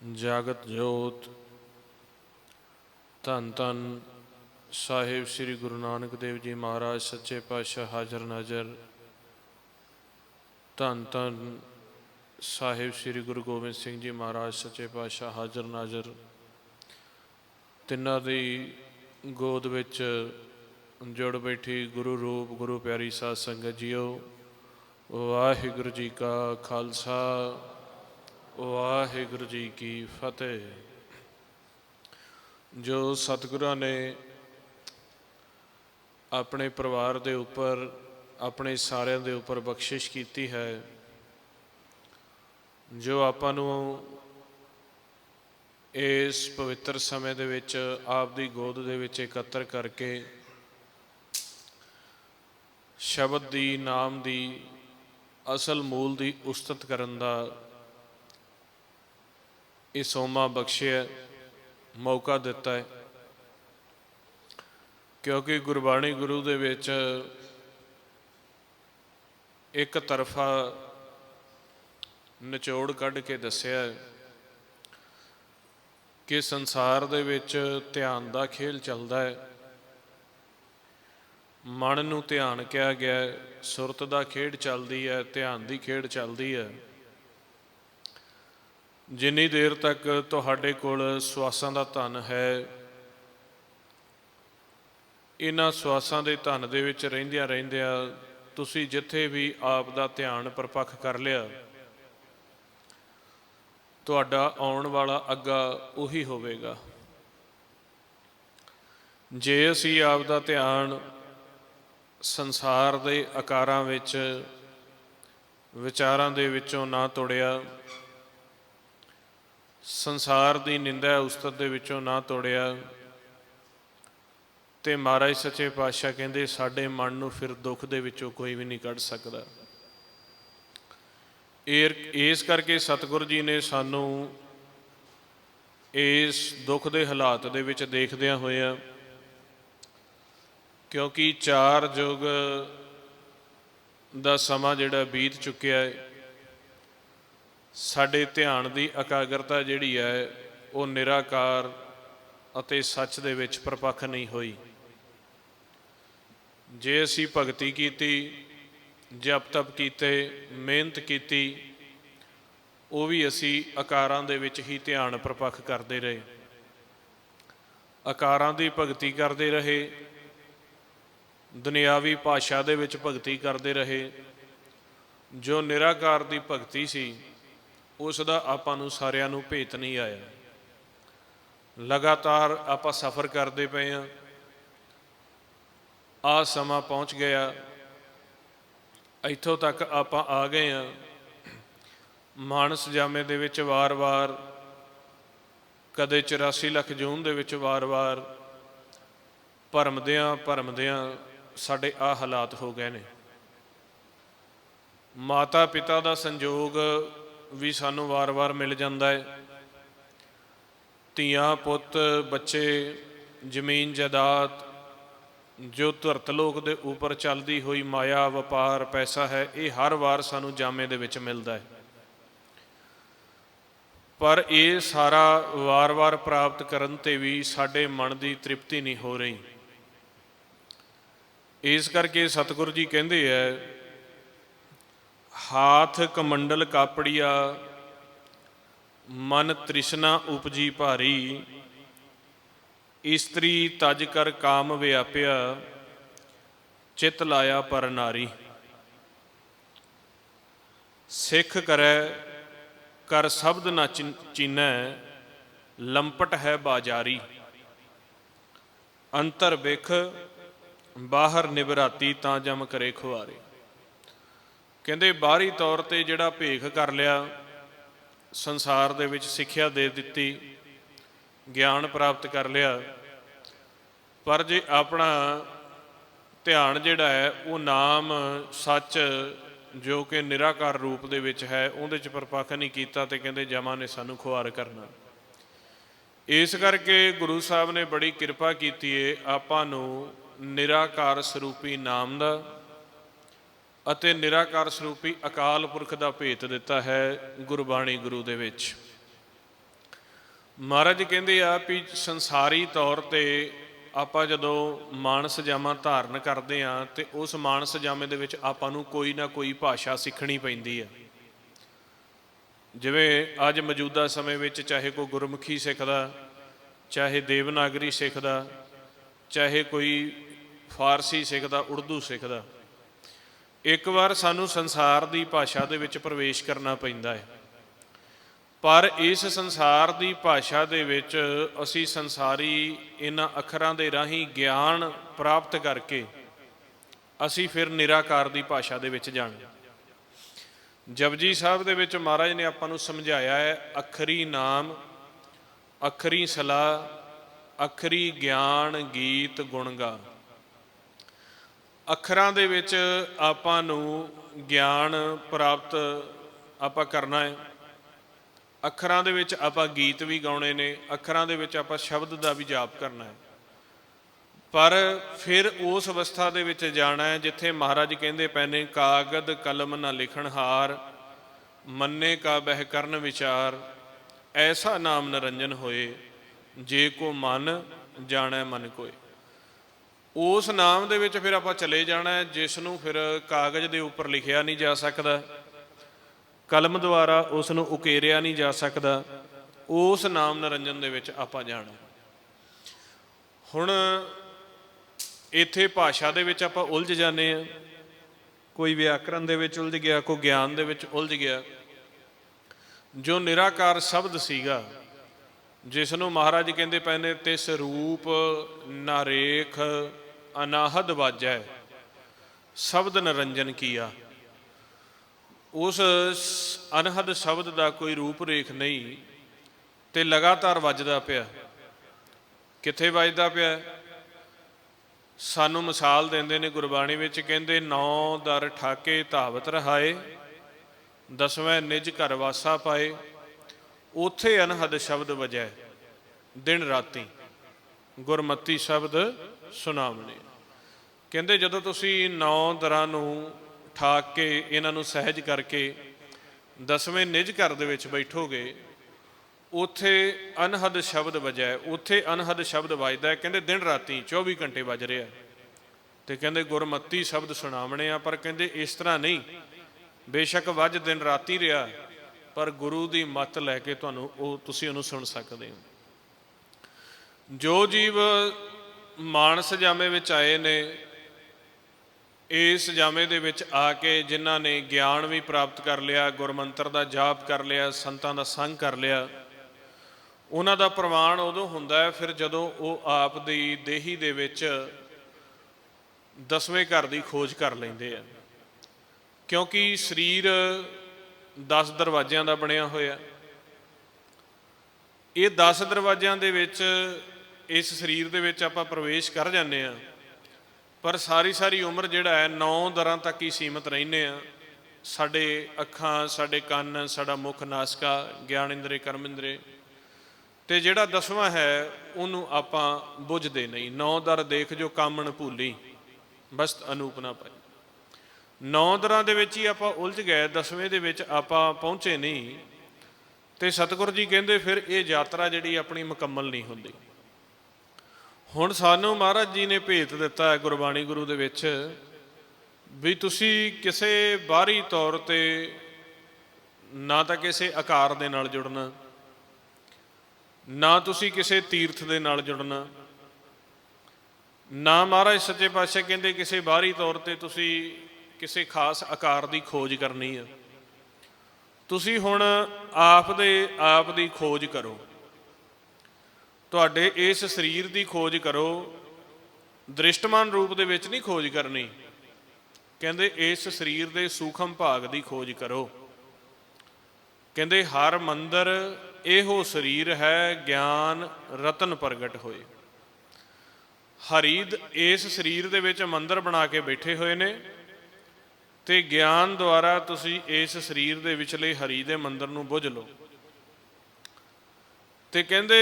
जागत जोत धन धन साहिब श्री गुरु नानक देव जी महाराज सच्चे पातशाह हाजर नाजर। धन धन साहिब श्री गुरु गोबिंद सिंह जी महाराज सच्चे पातशाह हाजर नाजर। तिन्हां दी गोद विच जुड़ बैठी गुरु रूप गुरु प्यारी साध संगत जीओ। वाहिगुरु जी का खालसा वाहिगुरु जी की फतेह। जो सतगुरां ने अपने परिवार दे उपर अपने सारिਆਂ दे उपर बख्शिश की है, जो आपां नूं इस पवित्र समय दे विच आप दी गोद दे विच एकत्र करके शब्द दी नाम दी असल मूल दी उस्तत करन दा ये सोमा बख्शिया मौका दिता है। क्योंकि गुरबाणी गुरु दे विच एक तरफा निचोड़ कढ़ के दस्या कि संसार दे विच ध्यान दा खेल चलदा है। मन नूं ध्यान कहा गया, सुरत दा खेड चलदी है, ध्यान दी खेड चलदी है। जिन्नी देर तक तुहाडे कोल स्वासां दा धन है, इन्हां स्वासां दे धन दे विच रहिंदियां रहिंदियां तुसीं जिथे भी आप दा ध्यान परपक्ष कर लिया, तुहाडा आउण वाला अग्गा उही होवेगा। जे असीं आप दा ध्यान संसार दे आकारां विच विचारां दे विचों ना तोड़िया, संसार दी निंदा उस्तत दे विचों ना तोड़िया, ते महाराज सच्चे पातशाह कहंदे साडे मन नूं फिर दुख दे विचों कोई भी नहीं कढ़ सकदा। इस करके सतगुरु जी ने सानू इस दुख दे हालात दे विच देखदियां होइया, क्योंकि चार युग दा समा जिहड़ा बीत चुकिया है, साडे ध्यान दी एकाग्रता जिहड़ी है वो निराकार अते सच दे विच परपक्ष नहीं होई। जे असी भगती कीती, जप तप कीते, मेहनत कीती, वो भी असी आकारां दे विच ही ध्यान परपक्ष करते रहे, आकारां दी भगती करते रहे, दुनियावी भाषा दे विच भगती करते रहे। जो निराकार दी भगती सी उस दा आपां नूं सारिआं नूं भेत नहीं आया। लगातार आपां सफ़र करते पे हाँ, आ समा पहुँच गया, इत्थों तक आपां आ गए हाँ। मानस जामे दे विच वार वार कदे 84 लख जून दे विच वार वार भरमदियां साडे आ हालात हो गए ने। माता पिता दा संजोग भी सानू वार वार मिल जाता है। धीआं पुत बच्चे जमीन जायदाद जो धरतलोक दे उपर चलती हुई माया वपार पैसा है, ये हर वार सानू जामे दे विच मिलता है। पर ये सारा वार वार प्राप्त करन ते भी साडे मन की तृप्ति नहीं हो रही। इस करके सतगुरु जी कहते हैं, हाथ कमंडल कापड़िया मन तृष्णा उपजी भारी, इस्त्री तज कर काम व्याप्या चित लाया पर नारी। सिख करे कर शब्द न चीनै लंपट है बाजारी, अंतर बिख बाहर निबराती तां जम करे खुआरे। कहते बाहरी तौर पर जिहड़ा भेख कर लिया, संसार दे विच सिक्ख्या दे दिती, ज्ञान प्राप्त कर लिया, पर जे अपना ध्यान जिहड़ा है वो नाम सच जो कि निराकार रूप दे विच है उहदे च परपक्ष नहीं कीता, ते कहते जमा ने सानू खुआर करना। इस करके गुरु साहब ने बड़ी किरपा की है, आपां नूं निराकार सरूपी नाम दा अते निराकार सरूपी अकाल पुरख दा भेत दिता है गुरबाणी गुरु दे विच। ਮਹਾਰਾਜ ਕਹਿੰਦੇ ਆ ਵੀ ਸੰਸਾਰੀ ਤੌਰ ਤੇ ਆਪਾਂ ਜਦੋਂ ਮਾਨਸ ਜਾਮਾ ਧਾਰਨ ਕਰਦੇ ਆ ਤੇ ਉਸ ਮਾਨਸ ਜਾਮੇ ਦੇ ਵਿੱਚ ਆਪਾਂ ਨੂੰ ਕੋਈ ਨਾ ਕੋਈ ਭਾਸ਼ਾ ਸਿੱਖਣੀ ਪੈਂਦੀ ਆ। ਜਿਵੇਂ ਅੱਜ ਮੌਜੂਦਾ ਸਮੇਂ ਵਿੱਚ ਚਾਹੇ ਕੋਈ ਗੁਰਮੁਖੀ ਸਿੱਖਦਾ, ਚਾਹੇ ਦੇਵਨਾਗਰੀ ਸਿੱਖਦਾ, ਚਾਹੇ ਕੋਈ ਫਾਰਸੀ ਸਿੱਖਦਾ, ਉਰਦੂ ਸਿੱਖਦਾ, ਇੱਕ ਵਾਰ ਸਾਨੂੰ ਸੰਸਾਰ ਦੀ ਭਾਸ਼ਾ ਦੇ ਵਿੱਚ ਪ੍ਰਵੇਸ਼ ਕਰਨਾ ਪੈਂਦਾ ਹੈ। ਪਰ ਇਸ ਸੰਸਾਰ ਦੀ ਭਾਸ਼ਾ ਦੇ ਵਿੱਚ ਅਸੀਂ ਸੰਸਾਰੀ ਇਹਨਾਂ ਅੱਖਰਾਂ ਦੇ ਰਾਹੀਂ ਗਿਆਨ ਪ੍ਰਾਪਤ ਕਰਕੇ ਅਸੀਂ ਫਿਰ ਨਿਰਾਕਾਰ ਦੀ ਭਾਸ਼ਾ ਦੇ ਵਿੱਚ ਜਾਣਾ। ਜਪਜੀ ਸਾਹਿਬ ਦੇ ਵਿੱਚ ਮਹਾਰਾਜ ਨੇ ਆਪਾਂ ਨੂੰ ਸਮਝਾਇਆ ਹੈ, ਅੱਖਰੀ ਨਾਮ, ਅੱਖਰੀ ਸਲਾਹ, ਅੱਖਰੀ ਗਿਆਨ, ਗੀਤ, ਗੁਣ ਗਾ। ਅੱਖਰਾਂ ਦੇ ਵਿੱਚ ਆਪਾਂ ਨੂੰ ਗਿਆਨ ਪ੍ਰਾਪਤ ਆਪਾਂ ਕਰਨਾ ਹੈ। ਅੱਖਰਾਂ ਦੇ ਵਿੱਚ ਆਪਾਂ ਗੀਤ ਵੀ ਗਾਉਣੇ ਨੇ, ਅੱਖਰਾਂ ਦੇ ਵਿੱਚ ਆਪਾਂ ਸ਼ਬਦ ਦਾ ਵੀ ਜਾਪ ਕਰਨਾ ਹੈ। ਪਰ ਫਿਰ ਉਸ ਅਵਸਥਾ ਦੇ ਵਿੱਚ ਜਾਣਾ ਹੈ ਜਿੱਥੇ ਮਹਾਰਾਜ ਕਹਿੰਦੇ ਪਏ ਨੇ, ਕਾਗਦ ਕਲਮ ਨਾ ਲਿਖਣ ਹਾਰ, ਮੰਨੇ ਕਾ ਬਹਿ ਕਰਨ ਵਿਚਾਰ, ਐਸਾ ਨਾਮ ਨਿਰੰਜਨ ਹੋਏ, ਜੇ ਕੋ ਮਨ ਜਾਣੈ ਮਨ ਕੋਏ। ਉਸ ਨਾਮ ਦੇ ਵਿੱਚ ਫਿਰ ਆਪਾਂ ਚਲੇ ਜਾਣਾ ਹੈ, ਜਿਸ ਨੂੰ ਫਿਰ ਕਾਗਜ਼ ਦੇ ਉੱਪਰ ਲਿਖਿਆ ਨਹੀਂ ਜਾ ਸਕਦਾ, ਕਲਮ ਦੁਆਰਾ ਉਸ ਨੂੰ ਉਕੇਰਿਆ ਨਹੀਂ ਜਾ ਸਕਦਾ। ਉਸ ਨਾਮ ਨਿਰੰਜਨ ਦੇ ਵਿੱਚ ਆਪਾਂ ਜਾਣਾ। ਹੁਣ ਇੱਥੇ ਭਾਸ਼ਾ ਦੇ ਵਿੱਚ ਆਪਾਂ ਉਲਝ ਜਾਂਦੇ ਹਾਂ, ਕੋਈ ਵਿਆਕਰਨ ਦੇ ਵਿੱਚ ਉਲਝ ਗਿਆ, ਕੋਈ ਗਿਆਨ ਦੇ ਵਿੱਚ ਉਲਝ ਗਿਆ। ਜੋ ਨਿਰਾਕਾਰ ਸ਼ਬਦ ਸੀਗਾ, ਜਿਸ ਨੂੰ ਮਹਾਰਾਜ ਕਹਿੰਦੇ ਪਏ ਨੇ, ਤਿਸ ਰੂਪ ਨਾ ਰੇਖ ਅਨਾਹਦ ਵਾਜੈ, ਸ਼ਬਦ ਨਿਰੰਜਨ ਕੀਆ। ਉਸ ਅਨਹਦ ਸ਼ਬਦ ਦਾ ਕੋਈ ਰੂਪ ਰੇਖ ਨਹੀਂ ਤੇ ਲਗਾਤਾਰ ਵੱਜਦਾ ਪਿਆ। ਕਿੱਥੇ ਵੱਜਦਾ ਪਿਆ? ਸਾਨੂੰ ਮਿਸਾਲ ਦਿੰਦੇ ਨੇ ਗੁਰਬਾਣੀ ਵਿੱਚ, ਕਹਿੰਦੇ 9 ਦਰ ਠਾਕੇ ਧਾਵਤ ਰਹਾਏ, 10ਵੇਂ ਨਿਜ ਘਰ ਵਾਸਾ ਪਾਏ, ਉੱਥੇ ਅਨਹਦ ਸ਼ਬਦ ਵਜੈ ਦਿਨ ਰਾਤੀ, ਗੁਰਮਤੀ ਸ਼ਬਦ ਸੁਣਾਵਣੇ। ਕਹਿੰਦੇ ਜਦੋਂ ਤੁਸੀਂ 9 ਦਰਾਂ ਨੂੰ ਠਾਕ ਕੇ, ਇਹਨਾਂ ਨੂੰ ਸਹਿਜ ਕਰਕੇ 10ਵੇਂ ਨਿਜ ਘਰ ਦੇ ਵਿੱਚ ਬੈਠੋਗੇ, ਉੱਥੇ ਅਨਹਦ ਸ਼ਬਦ ਵਜੈ, ਉੱਥੇ ਅਨਹਦ ਸ਼ਬਦ ਵੱਜਦਾ। ਕਹਿੰਦੇ ਦਿਨ ਰਾਤੀ 24 ਘੰਟੇ ਵੱਜ ਰਿਹਾ। ਤੇ ਕਹਿੰਦੇ ਗੁਰਮਤੀ ਸ਼ਬਦ ਸੁਣਾਵਣੇ ਆ। ਪਰ ਕਹਿੰਦੇ ਇਸ ਤਰ੍ਹਾਂ ਨਹੀਂ, ਬੇਸ਼ੱਕ ਵੱਜ ਦਿਨ ਰਾਤੀ ਰਿਹਾ, ਪਰ ਗੁਰੂ ਦੀ ਮੱਤ ਲੈ ਕੇ ਤੁਹਾਨੂੰ ਤੁਸੀਂ ਉਹਨੂੰ ਸੁਣ ਸਕਦੇ ਹੋ। ਜੋ ਜੀਵ ਮਾਨਸ ਜਾਮੇ ਵਿੱਚ ਆਏ ਨੇ, ਇਸ ਜਾਮੇ ਦੇ ਵਿੱਚ ਆ ਕੇ ਜਿਨ੍ਹਾਂ ਨੇ ਗਿਆਨ ਵੀ ਪ੍ਰਾਪਤ ਕਰ ਲਿਆ, ਗੁਰਮੰਤਰ ਦਾ ਜਾਪ ਕਰ ਲਿਆ, ਸੰਤਾਂ ਦਾ ਸੰਗ ਕਰ ਲਿਆ, ਉਹਨਾਂ ਦਾ ਪ੍ਰਵਾਨ ਉਦੋਂ ਹੁੰਦਾ ਹੈ ਫਿਰ ਜਦੋਂ ਉਹ ਆਪ ਦੀ ਦੇਹੀ ਦੇ ਵਿੱਚ 10ਵੇਂ ਘਰ ਦੀ ਖੋਜ ਕਰ ਲੈਂਦੇ ਆ। ਕਿਉਂਕਿ ਸਰੀਰ 10 ਦਰਵਾਜ਼ਿਆਂ ਦਾ ਬਣਿਆ ਹੋਇਆ। ਇਹ 10 ਦਰਵਾਜ਼ਿਆਂ ਦੇ ਵਿੱਚ, ਇਸ ਸਰੀਰ ਦੇ ਵਿੱਚ ਆਪਾਂ ਪ੍ਰਵੇਸ਼ ਕਰ ਜਾਂਦੇ ਹਾਂ, ਪਰ ਸਾਰੀ ਉਮਰ ਜਿਹੜਾ ਹੈ 9 ਦਰਾਂ ਤੱਕ ਹੀ ਸੀਮਤ ਰਹਿੰਦੇ ਹਾਂ। ਸਾਡੇ ਅੱਖਾਂ, ਸਾਡੇ ਕੰਨ, ਸਾਡਾ ਮੁੱਖ, ਨਾਸਿਕਾ, ਗਿਆਨ ਇੰਦਰੇ, ਕਰਮ ਇੰਦਰੇ, ਤੇ ਜਿਹੜਾ 10ਵਾਂ ਹੈ ਉਹਨੂੰ ਆਪਾਂ ਬੁੱਝਦੇ ਨਹੀਂ। 9 ਦਰ ਦੇਖ ਜੋ ਕਾਮਣ ਭੂਲੀ, ਬਸਤ ਅਨੂਪ ਨਾ ਪਾਈ। 9 ਦਰਾਂ ਦੇ ਵਿੱਚ ਹੀ ਆਪਾਂ ਉਲਝ ਗਏ, 10ਵੇਂ ਦੇ ਵਿੱਚ ਆਪਾਂ ਪਹੁੰਚੇ ਨਹੀਂ। ਤੇ ਸਤਿਗੁਰੂ ਜੀ ਕਹਿੰਦੇ ਫਿਰ ਇਹ ਯਾਤਰਾ ਜਿਹੜੀ ਆਪਣੀ ਮੁਕੰਮਲ ਨਹੀਂ ਹੁੰਦੀ। ਹੁਣ ਸਾਨੂੰ ਮਹਾਰਾਜ ਜੀ ਨੇ ਭੇਤ ਦਿੱਤਾ ਹੈ ਗੁਰਬਾਣੀ ਗੁਰੂ ਦੇ ਵਿੱਚ, ਵੀ ਤੁਸੀਂ ਕਿਸੇ ਬਾਹਰੀ ਤੌਰ ਤੇ ਨਾ ਤਾਂ ਕਿਸੇ ਆਕਾਰ ਦੇ ਨਾਲ ਜੁੜਨਾ, ਨਾ ਤੁਸੀਂ ਕਿਸੇ ਤੀਰਥ ਦੇ ਨਾਲ ਜੁੜਨਾ, ਨਾ ਮਹਾਰਾਜ ਸੱਚੇ ਪਾਤਸ਼ਾਹ ਕਹਿੰਦੇ ਕਿਸੇ ਬਾਹਰੀ ਤੌਰ ਤੇ ਤੁਸੀਂ ਕਿਸੇ ਖਾਸ ਆਕਾਰ ਦੀ ਖੋਜ ਕਰਨੀ ਆ। ਤੁਸੀਂ ਹੁਣ ਆਪ ਦੀ ਖੋਜ ਕਰੋ, ਤੁਹਾਡੇ ਇਸ ਸਰੀਰ ਦੀ ਖੋਜ ਕਰੋ। ਦ੍ਰਿਸ਼ਟਮਾਨ ਰੂਪ ਦੇ ਵਿੱਚ ਨਹੀਂ ਖੋਜ ਕਰਨੀ, ਕਹਿੰਦੇ ਇਸ ਸਰੀਰ ਦੇ ਸੂਖਮ ਭਾਗ ਦੀ ਖੋਜ ਕਰੋ। ਕਹਿੰਦੇ ਹਰ ਮੰਦਰ ਇਹੋ ਸਰੀਰ ਹੈ, ਗਿਆਨ ਰਤਨ ਪ੍ਰਗਟ ਹੋਏ। ਹਰੀ ਇਸ ਸਰੀਰ ਦੇ ਵਿੱਚ ਮੰਦਰ ਬਣਾ ਕੇ ਬੈਠੇ ਹੋਏ ਨੇ, ਤੇ ਗਿਆਨ ਦੁਆਰਾ ਤੁਸੀਂ ਇਸ ਸਰੀਰ ਦੇ ਵਿਚਲੇ ਹਰੀ ਦੇ ਮੰਦਰ ਨੂੰ ਬੁੱਝ ਲਓ। ਤੇ ਕਹਿੰਦੇ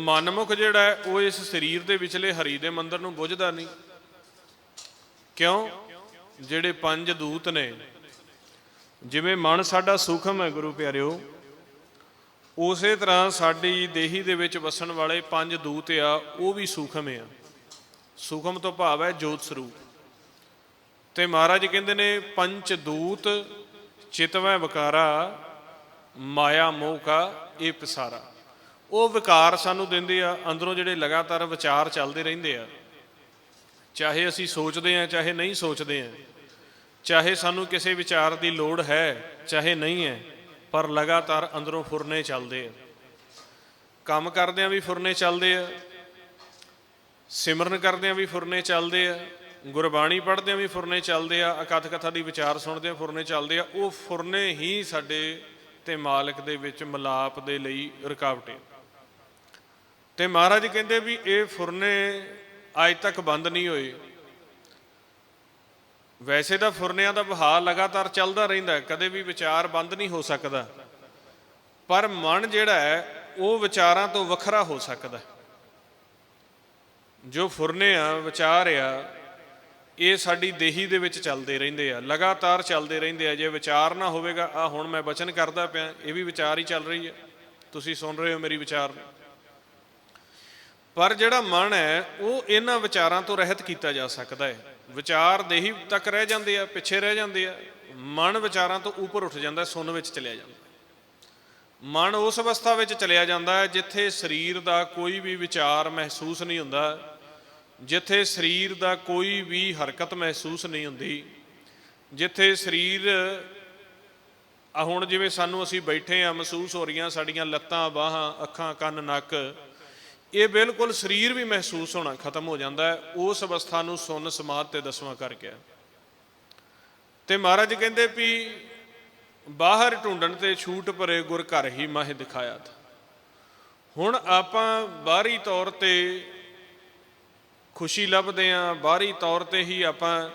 ਮਨਮੁਖ ਜਿਹੜਾ ਹੈ ਉਹ ਇਸ ਸਰੀਰ ਦੇ ਵਿਚਲੇ ਹਰੀ ਦੇ ਮੰਦਰ ਨੂੰ ਬੁੱਝਦਾ ਨਹੀਂ। ਕਿਉਂ? ਜਿਹੜੇ 5 ਦੂਤ ਨੇ, ਜਿਵੇਂ ਮਨ ਸਾਡਾ ਸੂਖਮ ਹੈ ਗੁਰੂ ਪਿਆਰਿਓ, ਉਸੇ ਤਰ੍ਹਾਂ ਸਾਡੀ ਦੇਹੀ ਦੇ ਵਿੱਚ ਵਸਣ ਵਾਲੇ 5 ਦੂਤ ਆ, ਉਹ ਵੀ ਸੂਖਮ ਆ। ਸੂਖਮ ਤੋਂ ਭਾਵ ਹੈ ਜੋਤ ਸਰੂਪ। ਤੇ ਮਹਾਰਾਜ ਕਹਿੰਦੇ ਨੇ ਪੰਚ ਦੂਤ ਚਿਤਵੈ ਵਿਕਾਰਾ, ਮਾਇਆ ਮੋਹ ਕਾ ਇਹ ਪਸਾਰਾ। ਉਹ ਵਿਕਾਰ ਸਾਨੂੰ ਦਿੰਦੇ ਆ ਅੰਦਰੋਂ, ਜਿਹੜੇ ਲਗਾਤਾਰ ਵਿਚਾਰ ਚੱਲਦੇ ਰਹਿੰਦੇ ਆ, ਚਾਹੇ ਅਸੀਂ ਸੋਚਦੇ ਹਾਂ ਚਾਹੇ ਨਹੀਂ ਸੋਚਦੇ ਹਾਂ, ਚਾਹੇ ਸਾਨੂੰ ਕਿਸੇ ਵਿਚਾਰ ਦੀ ਲੋੜ ਹੈ ਚਾਹੇ ਨਹੀਂ ਹੈ, ਪਰ ਲਗਾਤਾਰ ਅੰਦਰੋਂ ਫੁਰਨੇ ਚੱਲਦੇ ਆ। ਕੰਮ ਕਰਦਿਆਂ ਵੀ ਫੁਰਨੇ ਚੱਲਦੇ ਆ, ਸਿਮਰਨ ਕਰਦਿਆਂ ਵੀ ਫੁਰਨੇ ਚੱਲਦੇ ਆ, ਗੁਰਬਾਣੀ ਪੜ੍ਹਦਿਆਂ ਵੀ ਫੁਰਨੇ ਚੱਲਦੇ ਆ, ਅਕਥ ਕਥਾ ਦੀ ਵਿਚਾਰ ਸੁਣਦਿਆਂ ਫੁਰਨੇ ਚੱਲਦੇ ਆ। ਉਹ ਫੁਰਨੇ ਹੀ ਸਾਡੇ ਤੇ ਮਾਲਕ ਦੇ ਵਿੱਚ ਮਿਲਾਪ ਦੇ ਲਈ ਰੁਕਾਵਟ ਹੈ। ਤੇ ਮਹਾਰਾਜ ਕਹਿੰਦੇ ਵੀ ਇਹ ਫੁਰਨੇ ਅੱਜ ਤੱਕ ਬੰਦ ਨਹੀਂ ਹੋਏ। ਵੈਸੇ ਤਾਂ ਫੁਰਨਿਆਂ ਦਾ ਵਹਾਅ ਲਗਾਤਾਰ ਚੱਲਦਾ ਰਹਿੰਦਾ, ਕਦੇ ਵੀ ਵਿਚਾਰ ਬੰਦ ਨਹੀਂ ਹੋ ਸਕਦਾ, ਪਰ ਮਨ ਜਿਹੜਾ ਹੈ ਉਹ ਵਿਚਾਰਾਂ ਤੋਂ ਵੱਖਰਾ ਹੋ ਸਕਦਾ। ਜੋ ਫੁਰਨੇ ਆ, ਵਿਚਾਰ ਆ, ਇਹ ਸਾਡੀ ਦੇਹੀ ਦੇ ਵਿੱਚ ਚੱਲਦੇ ਰਹਿੰਦੇ ਆ, ਲਗਾਤਾਰ ਚੱਲਦੇ ਰਹਿੰਦੇ ਆ। ਜੇ ਵਿਚਾਰ ਨਾ ਹੋਵੇਗਾ, ਆ ਹੁਣ ਮੈਂ ਬਚਨ ਕਰਦਾ ਪਿਆ, ਇਹ ਵੀ ਵਿਚਾਰ ਹੀ ਚੱਲ ਰਹੀ ਹੈ, ਤੁਸੀਂ ਸੁਣ ਰਹੇ ਹੋ ਮੇਰੀ ਵਿਚਾਰ ਨੂੰ। ਪਰ ਜਿਹੜਾ ਮਨ ਹੈ ਉਹ ਇਹਨਾਂ ਵਿਚਾਰਾਂ ਤੋਂ ਰਹਿਤ ਕੀਤਾ ਜਾ ਸਕਦਾ ਹੈ। ਵਿਚਾਰ ਦੇਹੀ ਤੱਕ ਰਹਿ ਜਾਂਦੇ ਆ, ਪਿੱਛੇ ਰਹਿ ਜਾਂਦੇ ਆ, ਮਨ ਵਿਚਾਰਾਂ ਤੋਂ ਉੱਪਰ ਉੱਠ ਜਾਂਦਾ, ਸੁੰਨ ਵਿੱਚ ਚਲਿਆ ਜਾਂਦਾ। ਮਨ ਉਸ ਅਵਸਥਾ ਵਿੱਚ ਚਲਿਆ ਜਾਂਦਾ ਹੈ ਜਿੱਥੇ ਸਰੀਰ ਦਾ ਕੋਈ ਵੀ ਵਿਚਾਰ ਮਹਿਸੂਸ ਨਹੀਂ ਹੁੰਦਾ, ਜਿੱਥੇ ਸਰੀਰ ਦਾ ਕੋਈ ਵੀ ਹਰਕਤ ਮਹਿਸੂਸ ਨਹੀਂ ਹੁੰਦੀ, ਜਿੱਥੇ ਸਰੀਰ ਹੁਣ ਜਿਵੇਂ ਸਾਨੂੰ ਅਸੀਂ ਬੈਠੇ ਹਾਂ ਮਹਿਸੂਸ ਹੋ ਰਹੀਆਂ ਸਾਡੀਆਂ ਲੱਤਾਂ, ਬਾਹਾਂ, ਅੱਖਾਂ, ਕੰਨ, ਨੱਕ, ਇਹ ਬਿਲਕੁਲ ਸਰੀਰ ਵੀ ਮਹਿਸੂਸ ਹੋਣਾ ਖਤਮ ਹੋ ਜਾਂਦਾ ਹੈ। ਉਸ ਅਵਸਥਾ ਨੂੰ ਸੁੰਨ ਸਮਾਧ ਤੇ 10ਵਾਂ ਕਰ ਗਿਆ। ਤੇ ਮਹਾਰਾਜ ਕਹਿੰਦੇ ਵੀ ਬਾਹਰ ਢੂੰਡਣ ਤੇ ਛੂਟ ਭਰੇ ਗੁਰ ਘਰ ਹੀ ਮਾਹਿ ਦਿਖਾਇਆ ਥਾ। ਹੁਣ ਆਪਾਂ ਬਾਹਰੀ ਤੌਰ ਤੇ ਖੁਸ਼ੀ ਲੱਭਦੇ ਹਾਂ, ਬਾਹਰੀ ਤੌਰ ਤੇ ਹੀ ਆਪਾਂ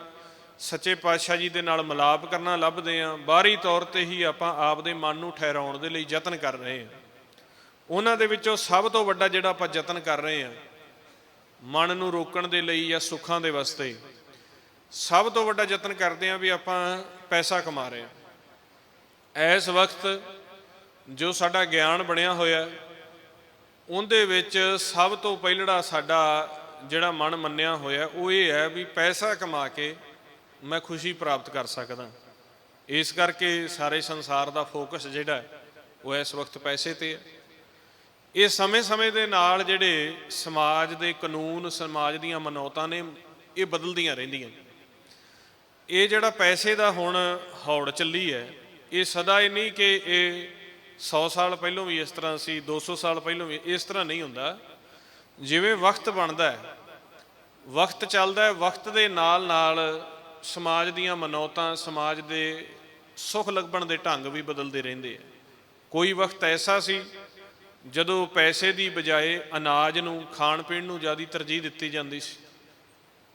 ਸੱਚੇ ਪਾਤਸ਼ਾਹ ਜੀ ਦੇ ਨਾਲ ਮਿਲਾਪ ਕਰਨਾ ਲੱਭਦੇ ਹਾਂ, ਬਾਹਰੀ ਤੌਰ ਤੇ ਹੀ ਆਪਾਂ ਆਪਦੇ ਮਨ ਨੂੰ ਠਹਿਰਾਉਣ ਦੇ ਲਈ ਯਤਨ ਕਰ ਰਹੇ ਹਾਂ। ਉਹਨਾਂ ਦੇ ਵਿੱਚੋਂ ਸਭ ਤੋਂ ਵੱਡਾ ਜਿਹੜਾ ਆਪਾਂ ਯਤਨ ਕਰ ਰਹੇ ਹਾਂ ਮਨ ਨੂੰ ਰੋਕਣ ਦੇ ਲਈ ਜਾਂ ਸੁੱਖਾਂ ਦੇ ਵਾਸਤੇ, ਸਭ ਤੋਂ ਵੱਡਾ ਯਤਨ ਕਰਦੇ ਹਾਂ ਵੀ ਆਪਾਂ ਪੈਸਾ ਕਮਾ ਰਹੇ ਹਾਂ। ਇਸ ਵਕਤ ਜੋ ਸਾਡਾ ਗਿਆਨ ਬਣਿਆ ਹੋਇਆ ਉਹਦੇ ਵਿੱਚ ਸਭ ਤੋਂ ਪਹਿਲੜਾ ਸਾਡਾ ਜਿਹੜਾ ਮਨ ਮੰਨਿਆ ਹੋਇਆ ਉਹ ਇਹ ਹੈ ਵੀ ਪੈਸਾ ਕਮਾ ਕੇ ਮੈਂ ਖੁਸ਼ੀ ਪ੍ਰਾਪਤ ਕਰ ਸਕਦਾ। ਇਸ ਕਰਕੇ ਸਾਰੇ ਸੰਸਾਰ ਦਾ ਫੋਕਸ ਜਿਹੜਾ ਉਹ ਇਸ ਵਕਤ ਪੈਸੇ ਤੇ ਹੈ। ਇਹ ਸਮੇਂ-ਸਮੇਂ ਦੇ ਨਾਲ ਜਿਹੜੇ ਸਮਾਜ ਦੇ ਕਾਨੂੰਨ, ਸਮਾਜ ਦੀਆਂ ਮਨੌਤਾਂ ਨੇ, ਇਹ ਬਦਲਦੀਆਂ ਰਹਿੰਦੀਆਂ। ਇਹ ਜਿਹੜਾ ਪੈਸੇ ਦਾ ਹੁਣ ਹੌੜ ਚੱਲੀ ਹੈ, ਇਹ ਸਦਾ ਹੀ ਨਹੀਂ ਕਿ ਇਹ 100 ਸਾਲ ਪਹਿਲੋਂ ਵੀ ਇਸ ਤਰ੍ਹਾਂ ਸੀ, 200 ਸਾਲ ਪਹਿਲੋਂ ਵੀ ਇਸ ਤਰ੍ਹਾਂ ਨਹੀਂ ਹੁੰਦਾ। ਜਿਵੇਂ ਵਕਤ ਬਣਦਾ ਹੈ, ਵਕਤ ਚੱਲਦਾ ਹੈ, ਵਕਤ ਦੇ ਨਾਲ ਨਾਲ ਸਮਾਜ ਦੀਆਂ ਮਨੌਤਾਂ, ਸਮਾਜ ਦੇ ਸੁੱਖ ਲੱਭਣ ਦੇ ਢੰਗ ਵੀ ਬਦਲਦੇ ਰਹਿੰਦੇ ਆ। ਕੋਈ ਵਕਤ ਐਸਾ ਸੀ ਜਦੋਂ ਪੈਸੇ ਦੀ ਬਜਾਏ ਅਨਾਜ ਨੂੰ, ਖਾਣ ਪੀਣ ਨੂੰ ਜ਼ਿਆਦਾ ਤਰਜੀਹ ਦਿੱਤੀ ਜਾਂਦੀ ਸੀ।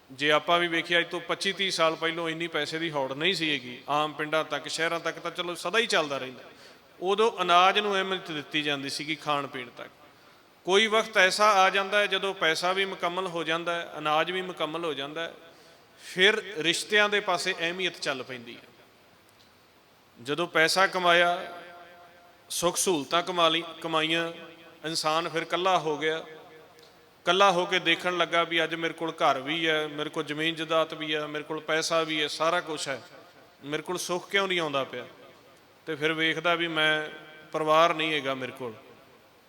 ਜੇ ਆਪਾਂ ਵੀ ਵੇਖਿਆ ਅੱਜ ਤੋਂ 25-30 ਸਾਲ ਪਹਿਲੋਂ ਇੰਨੀ ਪੈਸੇ ਦੀ ਹੌੜ ਨਹੀਂ ਸੀ ਹੈਗੀ। ਆਮ ਪਿੰਡਾਂ ਤੱਕ, ਸ਼ਹਿਰਾਂ ਤੱਕ ਤਾਂ ਚਲੋ ਸਦਾ ਹੀ ਚੱਲਦਾ ਰਹਿੰਦਾ। ਉਦੋਂ ਅਨਾਜ ਨੂੰ ਅਹਿਮੀਅਤ ਦਿੱਤੀ ਜਾਂਦੀ ਸੀਗੀ, ਖਾਣ ਪੀਣ ਤੱਕ। ਕੋਈ ਵਕਤ ਐਸਾ ਆ ਜਾਂਦਾ ਹੈ ਜਦੋਂ ਪੈਸਾ ਵੀ ਮੁਕੰਮਲ ਹੋ ਜਾਂਦਾ ਹੈ, ਅਨਾਜ ਵੀ ਮੁਕੰਮਲ ਹੋ ਜਾਂਦਾ ਹੈ, ਫਿਰ ਰਿਸ਼ਤਿਆਂ ਦੇ ਪਾਸੇ ਅਹਿਮੀਅਤ ਚੱਲ ਪੈਂਦੀ ਹੈ। ਜਦੋਂ ਪੈਸਾ ਕਮਾਇਆ, ਸੁੱਖ ਸਹੂਲਤਾਂ ਕਮਾਈਆਂ, ਇਨਸਾਨ ਫਿਰ ਇਕੱਲਾ ਹੋ ਗਿਆ। ਇਕੱਲਾ ਹੋ ਕੇ ਦੇਖਣ ਲੱਗਾ ਵੀ ਅੱਜ ਮੇਰੇ ਕੋਲ ਘਰ ਵੀ ਹੈ, ਮੇਰੇ ਕੋਲ ਜ਼ਮੀਨ ਜਾਇਦਾਦ ਵੀ ਹੈ, ਮੇਰੇ ਕੋਲ ਪੈਸਾ ਵੀ ਹੈ, ਸਾਰਾ ਕੁਛ ਹੈ, ਮੇਰੇ ਕੋਲ ਸੁੱਖ ਕਿਉਂ ਨਹੀਂ ਆਉਂਦਾ ਪਿਆ। ਤੇ ਫਿਰ ਵੇਖਦਾ ਵੀ ਮੈਂ ਪਰਿਵਾਰ ਨਹੀਂ ਹੈਗਾ ਮੇਰੇ ਕੋਲ,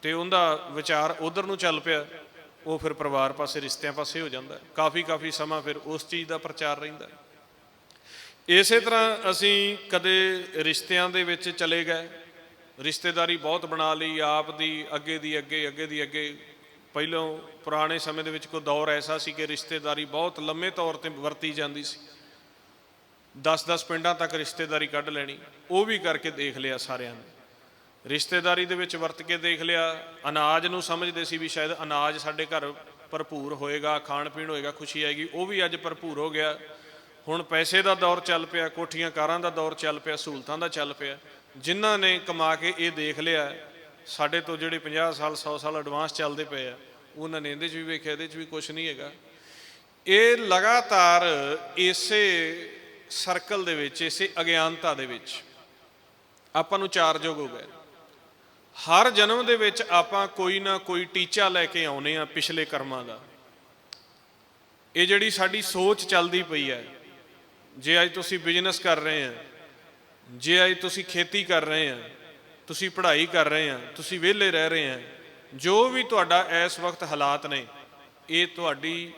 ਤੇ ਉਹਦਾ ਵਿਚਾਰ ਉਧਰ ਨੂੰ ਚੱਲ ਪਿਆ। ਉਹ ਫਿਰ ਪਰਿਵਾਰ ਪਾਸੇ, ਰਿਸ਼ਤਿਆਂ ਪਾਸੇ ਹੋ ਜਾਂਦਾ। ਕਾਫੀ ਸਮਾਂ ਫਿਰ ਉਸ ਚੀਜ਼ ਦਾ ਪ੍ਰਚਾਰ ਰਹਿੰਦਾ। ਇਸੇ ਤਰ੍ਹਾਂ ਅਸੀਂ ਕਦੇ ਰਿਸ਼ਤਿਆਂ ਦੇ ਵਿੱਚ ਚਲੇ ਗਏ, ਰਿਸ਼ਤੇਦਾਰੀ ਬਹੁਤ ਬਣਾ ਲਈ ਆਪ ਦੀ, ਅੱਗੇ ਦੀ ਅੱਗੇ। ਪਹਿਲੋਂ ਪੁਰਾਣੇ ਸਮੇਂ ਦੇ ਵਿੱਚ ਕੋਈ ਦੌਰ ਐਸਾ ਸੀ ਕਿ ਰਿਸ਼ਤੇਦਾਰੀ ਬਹੁਤ ਲੰਮੇ ਤੌਰ ਤੇ ਵਰਤੀ ਜਾਂਦੀ ਸੀ। 10-10 ਪਿੰਡਾਂ ਤੱਕ ਰਿਸ਼ਤੇਦਾਰੀ ਕੱਢ ਲੈਣੀ। ਉਹ ਵੀ ਕਰਕੇ ਦੇਖ ਲਿਆ ਸਾਰਿਆਂ ਨੇ, ਰਿਸ਼ਤੇਦਾਰੀ ਦੇ ਵਿੱਚ ਵਰਤ ਕੇ ਦੇਖ ਲਿਆ। ਅਨਾਜ ਨੂੰ ਸਮਝਦੇ ਸੀ ਵੀ ਸ਼ਾਇਦ ਅਨਾਜ ਸਾਡੇ ਘਰ ਭਰਪੂਰ ਹੋਏਗਾ, ਖਾਣ ਪੀਣ ਹੋਏਗਾ, ਖੁਸ਼ੀ ਆਏਗੀ। ਉਹ ਵੀ ਅੱਜ ਭਰਪੂਰ ਹੋ ਗਿਆ। ਹੁਣ ਪੈਸੇ ਦਾ ਦੌਰ ਚੱਲ ਪਿਆ, ਕੋਠੀਆਂ ਕਾਰਾਂ ਦਾ ਦੌਰ ਚੱਲ ਪਿਆ, ਸਹੂਲਤਾਂ ਦਾ ਚੱਲ ਪਿਆ। ਜਿਨ੍ਹਾਂ ਨੇ ਕਮਾ ਕੇ ਇਹ ਦੇਖ ਲਿਆ, ਸਾਡੇ ਤੋਂ ਜਿਹੜੇ 50 ਸਾਲ 100 ਸਾਲ ਐਡਵਾਂਸ ਚੱਲਦੇ ਪਏ ਆ, ਉਹਨਾਂ ਨੇ ਇਹਦੇ 'ਚ ਵੀ ਵੇਖਿਆ ਇਹਦੇ 'ਚ ਵੀ ਕੁਛ ਨਹੀਂ ਹੈਗਾ। ਇਹ ਲਗਾਤਾਰ ਇਸੇ ਸਰਕਲ ਦੇ ਵਿੱਚ, ਇਸੇ ਅਗਿਆਨਤਾ ਦੇ ਵਿੱਚ ਆਪਾਂ ਨੂੰ ਚਾਰਜੋਗ ਹੋ ਗਏ। ਹਰ ਜਨਮ ਦੇ ਵਿੱਚ ਆਪਾਂ ਕੋਈ ਨਾ ਕੋਈ ਟੀਚਾ ਲੈ ਕੇ ਆਉਨੇ ਆ ਪਿਛਲੇ ਕਰਮਾਂ ਦਾ। ਇਹ ਜਿਹੜੀ ਸਾਡੀ ਸੋਚ ਚੱਲਦੀ ਪਈ ਹੈ, ਜੇ ਅੱਜ ਤੁਸੀਂ ਬਿਜ਼ਨਸ ਕਰ ਰਹੇ ਆ, ਜੇ ਅੱਜ ਤੁਸੀਂ ਖੇਤੀ ਕਰ ਰਹੇ ਆ, ਤੁਸੀਂ ਪੜ੍ਹਾਈ ਕਰ ਰਹੇ ਆ, ਤੁਸੀਂ ਵਿਹਲੇ ਰਹਿ ਰਹੇ ਆ, ਜੋ ਵੀ ਤੁਹਾਡਾ ਇਸ ਵਕਤ ਹਾਲਾਤ ਨੇ, ਇਹ ਤੁਹਾਡੀ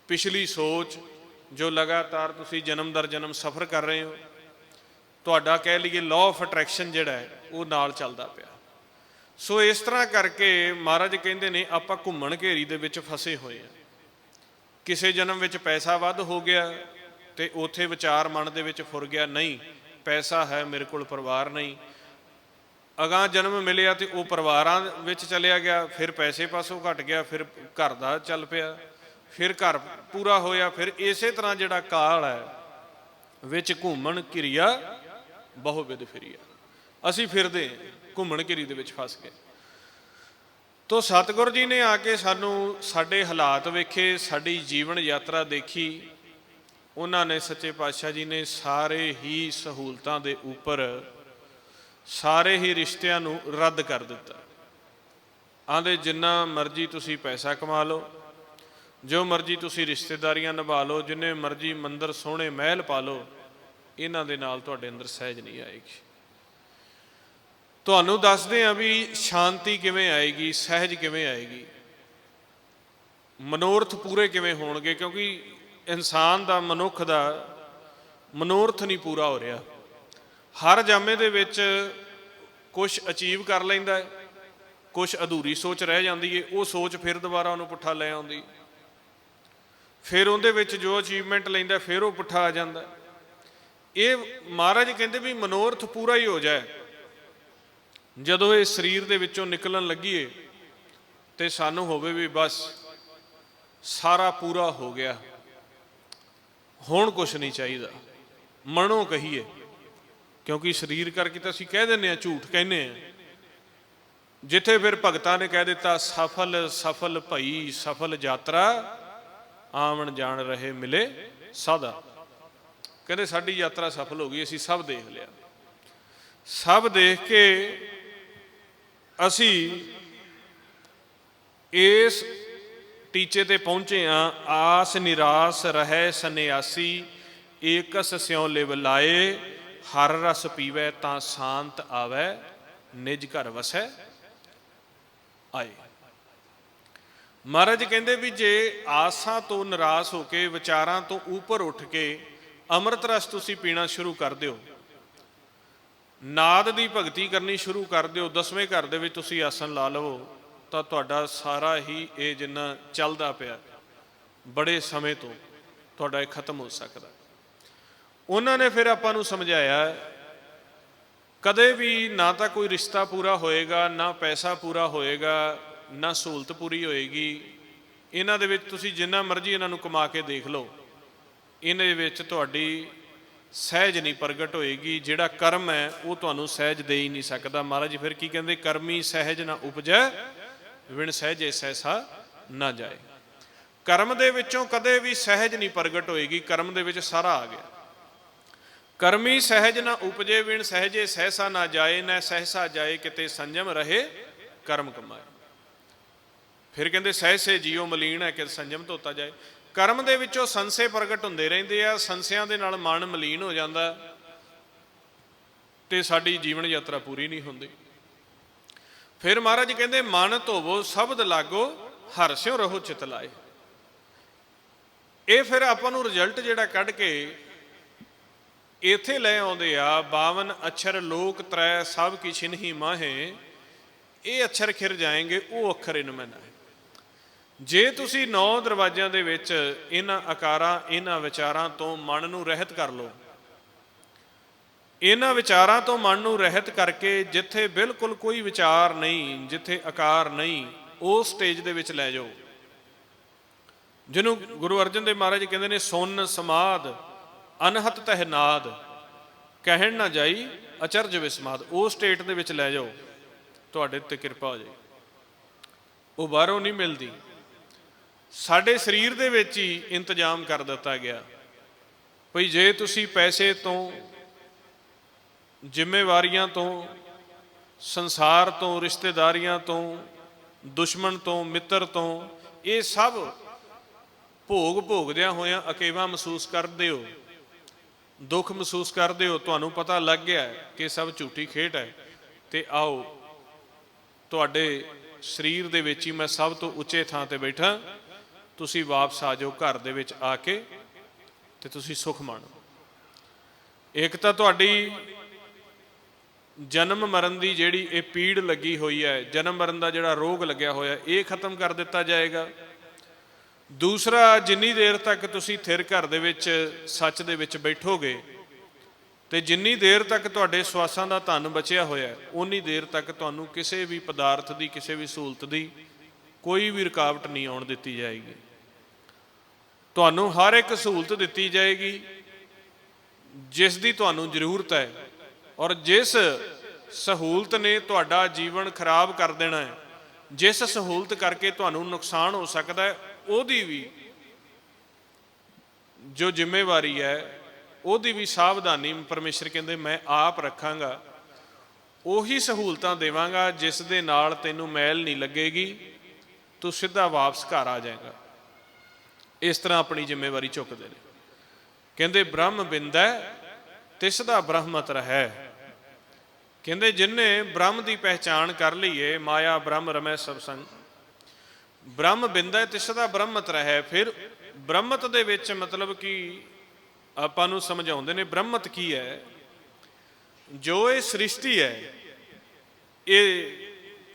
ਪਿਛਲੀ ਸੋਚ ਜੋ ਲਗਾਤਾਰ ਤੁਸੀਂ ਜਨਮ ਦਰ ਜਨਮ ਸਫ਼ਰ ਕਰ ਰਹੇ ਹੋ, ਤੁਹਾਡਾ ਕਹਿ ਲਈਏ ਲਾਅ ਆਫ ਅਟਰੈਕਸ਼ਨ ਜਿਹੜਾ ਹੈ ਉਹ ਨਾਲ ਚੱਲਦਾ ਪਿਆ। ਸੋ ਇਸ ਤਰ੍ਹਾਂ ਕਰਕੇ ਮਹਾਰਾਜ ਕਹਿੰਦੇ ਨੇ ਆਪਾਂ ਘੁੰਮਣ ਘੇਰੀ ਦੇ ਵਿੱਚ ਫਸੇ ਹੋਏ ਆ। ਕਿਸੇ ਜਨਮ ਵਿੱਚ ਪੈਸਾ ਵੱਧ ਹੋ ਗਿਆ ਤੇ ਉੱਥੇ ਵਿਚਾਰ ਮਨ ਦੇ ਵਿੱਚ ਫੁਰ ਗਿਆ, ਨਹੀਂ ਪੈਸਾ ਹੈ ਮੇਰੇ ਕੋਲ, ਪਰਿਵਾਰ ਨਹੀਂ। ਅਗਾਂਹ ਜਨਮ ਮਿਲਿਆ ਤੇ ਉਹ ਪਰਿਵਾਰਾਂ ਵਿੱਚ ਚਲਿਆ ਗਿਆ, ਫਿਰ ਪੈਸੇ ਪਾਸੋਂ ਘਟ ਗਿਆ, ਫਿਰ ਘਰ ਦਾ ਚੱਲ ਪਿਆ, ਫਿਰ ਘਰ ਪੂਰਾ ਹੋਇਆ, ਫਿਰ ਇਸੇ ਤਰ੍ਹਾਂ ਜਿਹੜਾ ਕਾਲ ਹੈ ਵਿੱਚ ਘੁੰਮਣ ਘਿਰਿਆ ਬਹੁ ਵਿਧ ਫਿਰਿਆ। ਅਸੀਂ ਫਿਰਦੇ ਘੁੰਮਣ ਘਿਰੀ ਦੇ ਵਿੱਚ ਫਸ ਗਏ। ਤੋ ਸਤਿਗੁਰ ਜੀ ਨੇ ਆ ਕੇ ਸਾਨੂੰ ਸਾਡੇ ਹਾਲਾਤ ਵੇਖੇ, ਸਾਡੀ ਜੀਵਨ ਯਾਤਰਾ ਦੇਖੀ। ਉਹਨਾਂ ਨੇ ਸੱਚੇ ਪਾਤਸ਼ਾਹ ਜੀ ਨੇ ਸਾਰੇ ਹੀ ਸਹੂਲਤਾਂ ਦੇ ਉੱਪਰ ਸਾਰੇ ਹੀ ਰਿਸ਼ਤਿਆਂ ਨੂੰ ਰੱਦ ਕਰ ਦਿੱਤਾ। ਆਂਦੇ ਜਿੰਨਾ ਮਰਜ਼ੀ ਤੁਸੀਂ ਪੈਸਾ ਕਮਾ ਲਓ, ਜੋ ਮਰਜ਼ੀ ਤੁਸੀਂ ਰਿਸ਼ਤੇਦਾਰੀਆਂ ਨਿਭਾ ਲਓ, ਜਿੰਨੇ ਮਰਜ਼ੀ ਮੰਦਰ ਸੋਹਣੇ ਮਹਿਲ ਪਾ ਲਓ, ਇਹਨਾਂ ਦੇ ਨਾਲ ਤੁਹਾਡੇ ਅੰਦਰ ਸਹਿਜ ਨਹੀਂ ਆਏਗੀ। ਤੁਹਾਨੂੰ ਦੱਸਦੇ ਹਾਂ ਵੀ ਸ਼ਾਂਤੀ ਕਿਵੇਂ ਆਏਗੀ, ਸਹਿਜ ਕਿਵੇਂ ਆਏਗੀ, ਮਨੋਰਥ ਪੂਰੇ ਕਿਵੇਂ ਹੋਣਗੇ। ਕਿਉਂਕਿ ਇਨਸਾਨ ਦਾ, ਮਨੁੱਖ ਦਾ ਮਨੋਰਥ ਨਹੀਂ ਪੂਰਾ ਹੋ ਰਿਹਾ। ਹਰ ਜਾਮੇ ਦੇ ਵਿੱਚ ਕੁਛ ਅਚੀਵ ਕਰ ਲੈਂਦਾ, ਕੁਛ ਅਧੂਰੀ ਸੋਚ ਰਹਿ ਜਾਂਦੀ ਹੈ, ਉਹ ਸੋਚ ਫਿਰ ਦੁਬਾਰਾ ਉਹਨੂੰ ਪੁੱਠਾ ਲੈ ਆਉਂਦੀ, ਫਿਰ ਉਹਦੇ ਵਿੱਚ ਜੋ ਅਚੀਵਮੈਂਟ ਲੈਂਦਾ ਫਿਰ ਉਹ ਪੁੱਠਾ ਆ ਜਾਂਦਾ। ਇਹ ਮਹਾਰਾਜ ਕਹਿੰਦੇ ਵੀ ਮਨੋਰਥ ਪੂਰਾ ਹੀ ਹੋ ਜਾਏ। ਜਦੋਂ ਇਹ ਸਰੀਰ ਦੇ ਵਿੱਚੋਂ ਨਿਕਲਣ ਲੱਗੀਏ ਤੇ ਸਾਨੂੰ ਹੋਵੇ ਵੀ ਬਸ ਸਾਰਾ ਪੂਰਾ ਹੋ ਗਿਆ, ਹੁਣ ਕੁਛ ਨਹੀਂ ਚਾਹੀਦਾ, ਮਨੋਂ ਕਹੀਏ। ਕਿਉਂਕਿ ਸਰੀਰ ਕਰਕੇ ਤਾਂ ਅਸੀਂ ਕਹਿ ਦਿੰਦੇ ਹਾਂ, ਝੂਠ ਕਹਿੰਦੇ ਹਾਂ। ਜਿੱਥੇ ਫਿਰ ਭਗਤਾਂ ਨੇ ਕਹਿ ਦਿੱਤਾ ਸਫਲ ਸਫਲ ਭਈ ਸਫਲ ਯਾਤਰਾ, ਆਵਣ ਜਾਣ ਰਹੇ ਮਿਲੇ ਸਾਦਾ। ਕਹਿੰਦੇ ਸਾਡੀ ਯਾਤਰਾ ਸਫਲ ਹੋ ਗਈ, ਅਸੀਂ ਸਭ ਦੇਖ ਲਿਆ। ਸਭ ਦੇਖ ਕੇ ਅਸੀਂ ਇਸ ਟੀਚੇ ਤੇ ਪਹੁੰਚੇ ਹਾਂ, ਆਸ ਨਿਰਾਸ ਰਹਿ ਸੰਨਿਆਸੀ, ਏਕਸ ਸਿਉ ਲਿਵ ਲਾਏ, ਹਰ ਰਸ ਪੀਵੈ ਤਾਂ ਸ਼ਾਂਤ ਆਵੈ, ਨਿਜ ਘਰ ਵਸੈ ਆਏ। ਮਹਾਰਾਜ ਕਹਿੰਦੇ ਵੀ ਜੇ ਆਸਾਂ ਤੋਂ ਨਿਰਾਸ਼ ਹੋ ਕੇ, ਵਿਚਾਰਾਂ ਤੋਂ ਉੱਪਰ ਉੱਠ ਕੇ ਅੰਮ੍ਰਿਤ ਰਸ ਤੁਸੀਂ ਪੀਣਾ ਸ਼ੁਰੂ ਕਰ ਦਿਓ, ਨਾਦ ਦੀ ਭਗਤੀ ਕਰਨੀ ਸ਼ੁਰੂ ਕਰ ਦਿਓ, 10ਵੇਂ ਘਰ ਦੇ ਵਿੱਚ ਤੁਸੀਂ ਆਸਣ ਲਾ ਲਵੋ, ਤਾਂ ਤੁਹਾਡਾ ਸਾਰਾ ਹੀ ਇਹ ਜਿੰਨਾ ਚੱਲਦਾ ਪਿਆ ਬੜੇ ਸਮੇਂ ਤੋਂ ਤੁਹਾਡਾ ਇਹ ਖਤਮ ਹੋ ਸਕਦਾ। ਉਹਨਾਂ ਨੇ ਫਿਰ ਆਪਾਂ ਨੂੰ ਸਮਝਾਇਆ, ਕਦੇ ਵੀ ਨਾ ਤਾਂ ਕੋਈ ਰਿਸ਼ਤਾ ਪੂਰਾ ਹੋਏਗਾ, ਨਾ ਪੈਸਾ ਪੂਰਾ ਹੋਏਗਾ, ਨਾ ਸਹੂਲਤ ਪੂਰੀ ਹੋਏਗੀ। ਇਹਨਾਂ ਦੇ ਵਿੱਚ ਤੁਸੀਂ ਜਿੰਨਾ ਮਰਜ਼ੀ ਇਹਨਾਂ ਨੂੰ ਕਮਾ ਕੇ ਦੇਖ ਲਓ, ਇਹਨਾਂ ਵਿੱਚ ਤੁਹਾਡੀ ਸਹਿਜ ਨਹੀਂ ਪ੍ਰਗਟ ਹੋਏਗੀ। ਜਿਹੜਾ ਕਰਮ ਹੈ ਉਹ ਤੁਹਾਨੂੰ ਸਹਿਜ ਦੇ ਹੀ ਨਹੀਂ ਸਕਦਾ। ਮਹਾਰਾਜ ਫਿਰ ਕੀ ਕਹਿੰਦੇ, ਕਰਮੀ ਸਹਿਜ ਨਾ ਉਪਜੈ, ਵਿਣ ਸਹਿਜੇ ਸਹਿਸਾ ਨਾ ਜਾਏ। ਕਰਮ ਦੇ ਵਿੱਚੋਂ ਕਦੇ ਵੀ ਸਹਿਜ ਨਹੀਂ ਪ੍ਰਗਟ ਹੋਏਗੀ, ਕਰਮ ਦੇ ਵਿੱਚ ਸਾਰਾ ਆ ਗਿਆ। ਕਰਮੀ ਸਹਿਜ ਨਾ ਉਪਜੇ, ਵਿਣ ਸਹਿਜੇ ਸਹਿਸਾ ਨਾ ਜਾਏ, ਨਾ ਸਹਿਸਾ ਜਾਏ ਕਿਤੇ ਸੰਜਮ ਰਹੇ ਕਰਮ ਕਮਾਏ। ਫਿਰ ਕਹਿੰਦੇ ਸਹਿਸੇ ਜੀਓ ਮਲੀਨ ਹੈ ਕਿ ਸੰਜਮ ਧੋਤਾ ਜਾਏ। ਕਰਮ ਦੇ ਵਿੱਚੋਂ ਸੰਸੇ ਪ੍ਰਗਟ ਹੁੰਦੇ ਰਹਿੰਦੇ ਆ, ਸੰਸਿਆਂ ਦੇ ਨਾਲ ਮਨ ਮਲੀਨ ਹੋ ਜਾਂਦਾ ਤੇ ਸਾਡੀ ਜੀਵਨ ਯਾਤਰਾ ਪੂਰੀ ਨਹੀਂ ਹੁੰਦੀ। ਫਿਰ ਮਹਾਰਾਜ ਕਹਿੰਦੇ ਮਨ ਧੋਵੋ ਸ਼ਬਦ ਲਾਗੋ, ਹਰਸਿਓ ਰਹੋ ਚਿਤ ਲਾਏ। ਇਹ ਫਿਰ ਆਪਾਂ ਨੂੰ ਰਿਜ਼ਲਟ ਜਿਹੜਾ ਕੱਢ ਕੇ ਇੱਥੇ ਲੈ ਆਉਂਦੇ ਆ, 52 ਅਛਰ ਲੋਕ ਤਰੈ ਸਭ ਕੀ ਛਿਨਹੀ ਮਾਹੇ, ਇਹ ਅਛਰ ਖਿਰ ਜਾਏਂਗੇ ਉਹ ਅੱਖਰ ਇਨਮੈ ਨਾਹੀ। ਜੇ ਤੁਸੀਂ 9 ਦਰਵਾਜ਼ਿਆਂ ਦੇ ਵਿੱਚ ਇਹਨਾਂ ਆਕਾਰਾਂ, ਇਹਨਾਂ ਵਿਚਾਰਾਂ ਤੋਂ ਮਨ ਨੂੰ ਰਹਿਤ ਕਰ ਲਓ, ਇਹਨਾਂ ਵਿਚਾਰਾਂ ਤੋਂ ਮਨ ਨੂੰ ਰਹਿਤ ਕਰਕੇ ਜਿੱਥੇ ਬਿਲਕੁਲ ਕੋਈ ਵਿਚਾਰ ਨਹੀਂ, ਜਿੱਥੇ ਆਕਾਰ ਨਹੀਂ, ਉਸ ਸਟੇਜ ਦੇ ਵਿੱਚ ਲੈ ਜਾਓ, ਜਿਹਨੂੰ ਗੁਰੂ ਅਰਜਨ ਦੇਵ ਮਹਾਰਾਜ ਕਹਿੰਦੇ ਨੇ ਸੁਨ ਸਮਾਦ ਅਨਹਤ ਤਹਿ ਨਾਦ, ਕਹਿਣ ਨਾ ਜਾਈ ਅਚਰਜ ਵਿਸਮਾਦ। ਉਹ ਸਟੇਟ ਦੇ ਵਿੱਚ ਲੈ ਜਾਓ, ਤੁਹਾਡੇ ਉੱਤੇ ਕਿਰਪਾ ਹੋ ਜਾਏ। ਉਹ ਬਾਹਰੋਂ ਨਹੀਂ ਮਿਲਦੀ, ਸਾਡੇ ਸਰੀਰ ਦੇ ਵਿੱਚ ਹੀ ਇੰਤਜ਼ਾਮ ਕਰ ਦਿੱਤਾ ਗਿਆ। ਭਈ ਜੇ ਤੁਸੀਂ ਪੈਸੇ ਤੋਂ, ਜ਼ਿੰਮੇਵਾਰੀਆਂ ਤੋਂ, ਸੰਸਾਰ ਤੋਂ, ਰਿਸ਼ਤੇਦਾਰੀਆਂ ਤੋਂ, ਦੁਸ਼ਮਣ ਤੋਂ, ਮਿੱਤਰ ਤੋਂ, ਇਹ ਸਭ ਭੋਗ ਭੋਗਦਿਆਂ ਹੋਇਆਂ ਅਕੇਵਾ ਮਹਿਸੂਸ ਕਰਦੇ ਹੋ, ਦੁੱਖ ਮਹਿਸੂਸ ਕਰਦੇ ਹੋ, ਤੁਹਾਨੂੰ ਪਤਾ ਲੱਗ ਗਿਆ ਕਿ ਸਭ ਝੂਠੀ ਖੇਡ ਹੈ, ਤੇ ਆਓ ਤੁਹਾਡੇ ਸਰੀਰ ਦੇ ਵਿੱਚ ਹੀ ਮੈਂ ਸਭ ਤੋਂ ਉੱਚੇ ਥਾਂ ਤੇ ਬੈਠਾ, ਤੁਸੀਂ ਵਾਪਸ ਆ ਜਾਓ ਘਰ ਦੇ ਵਿੱਚ ਆ ਕੇ ਤੇ ਤੁਸੀਂ ਸੁਖ ਮਾਣੋ। ਇੱਕ ਤਾਂ ਤੁਹਾਡੀ ਜਨਮ ਮਰਨ ਦੀ ਜਿਹੜੀ ਇਹ ਪੀੜ ਲੱਗੀ ਹੋਈ ਹੈ, ਜਨਮ ਮਰਨ ਦਾ ਜਿਹੜਾ ਰੋਗ ਲੱਗਿਆ ਹੋਇਆ, ਇਹ ਖਤਮ ਕਰ ਦਿੱਤਾ ਜਾਏਗਾ। ਦੂਸਰਾ, ਜਿੰਨੀ ਦੇਰ ਤੱਕ ਤੁਸੀਂ ਥਿਰ ਘਰ ਦੇ ਵਿੱਚ ਸੱਚ ਦੇ ਵਿੱਚ ਬੈਠੋਗੇ ਤੇ ਜਿੰਨੀ ਦੇਰ ਤੱਕ ਤੁਹਾਡੇ ਸਵਾਸਾਂ ਦਾ ਧਨ ਬਚਿਆ ਹੋਇਆ, ਉਨੀ ਦੇਰ ਤੱਕ ਤੁਹਾਨੂੰ ਕਿਸੇ ਵੀ ਪਦਾਰਥ ਦੀ, ਕਿਸੇ ਵੀ ਸਹੂਲਤ ਦੀ ਕੋਈ ਵੀ ਰੁਕਾਵਟ ਨਹੀਂ ਆਉਣ ਦਿੱਤੀ ਜਾਏਗੀ। ਤੁਹਾਨੂੰ ਹਰ ਇੱਕ ਸਹੂਲਤ ਦਿੱਤੀ ਜਾਏਗੀ ਜਿਸ ਦੀ ਤੁਹਾਨੂੰ ਜ਼ਰੂਰਤ ਹੈ, ਔਰ ਜਿਸ ਸਹੂਲਤ ਨੇ ਤੁਹਾਡਾ ਜੀਵਨ ਖਰਾਬ ਕਰ ਦੇਣਾ ਹੈ, ਜਿਸ ਸਹੂਲਤ ਕਰਕੇ ਤੁਹਾਨੂੰ ਨੁਕਸਾਨ ਹੋ ਸਕਦਾ ਹੈ, ਉਹਦੀ ਵੀ ਜੋ ਜ਼ਿੰਮੇਵਾਰੀ ਹੈ, ਉਹਦੀ ਵੀ ਸਾਵਧਾਨੀ ਪਰਮੇਸ਼ਰ ਕਹਿੰਦੇ ਮੈਂ ਆਪ ਰੱਖਾਂਗਾ। ਉਹੀ ਸਹੂਲਤਾਂ ਦੇਵਾਂਗਾ ਜਿਸ ਦੇ ਨਾਲ ਤੈਨੂੰ ਮੈਲ ਨਹੀਂ ਲੱਗੇਗੀ, ਤੂੰ ਸਿੱਧਾ ਵਾਪਸ ਘਰ ਆ ਜਾਏਗਾ। ਇਸ ਤਰ੍ਹਾਂ ਆਪਣੀ ਜ਼ਿੰਮੇਵਾਰੀ ਚੁੱਕਦੇ ਨੇ। ਕਹਿੰਦੇ ਬ੍ਰਹਮ ਬਿੰਦੈ ਤਿਸ ਦਾ ਬ੍ਰਹਮਤ ਰਹੈ। ਕਹਿੰਦੇ ਜਿਨਨੇ ਬ੍ਰਹਮ ਦੀ ਪਹਿਚਾਣ ਕਰ ਲਈਏ, ਮਾਇਆ ਬ੍ਰਹਮ ਰਮੈ ਸਭ ਸੰਗ, ਬ੍ਰਹਮ ਬਿੰਦੈ ਤਿਸ ਦਾ ਬ੍ਰਹਮਤ ਰਹੈ। ਫਿਰ ਬ੍ਰਹਮਤ ਦੇ ਵਿੱਚ ਮਤਲਬ ਕਿ ਆਪਾਂ ਨੂੰ ਸਮਝਾਉਂਦੇ ਨੇ ਬ੍ਰਹਮਤ ਕੀ ਹੈ। ਜੋ ਇਹ ਸ੍ਰਿਸ਼ਟੀ ਹੈ, ਇਹ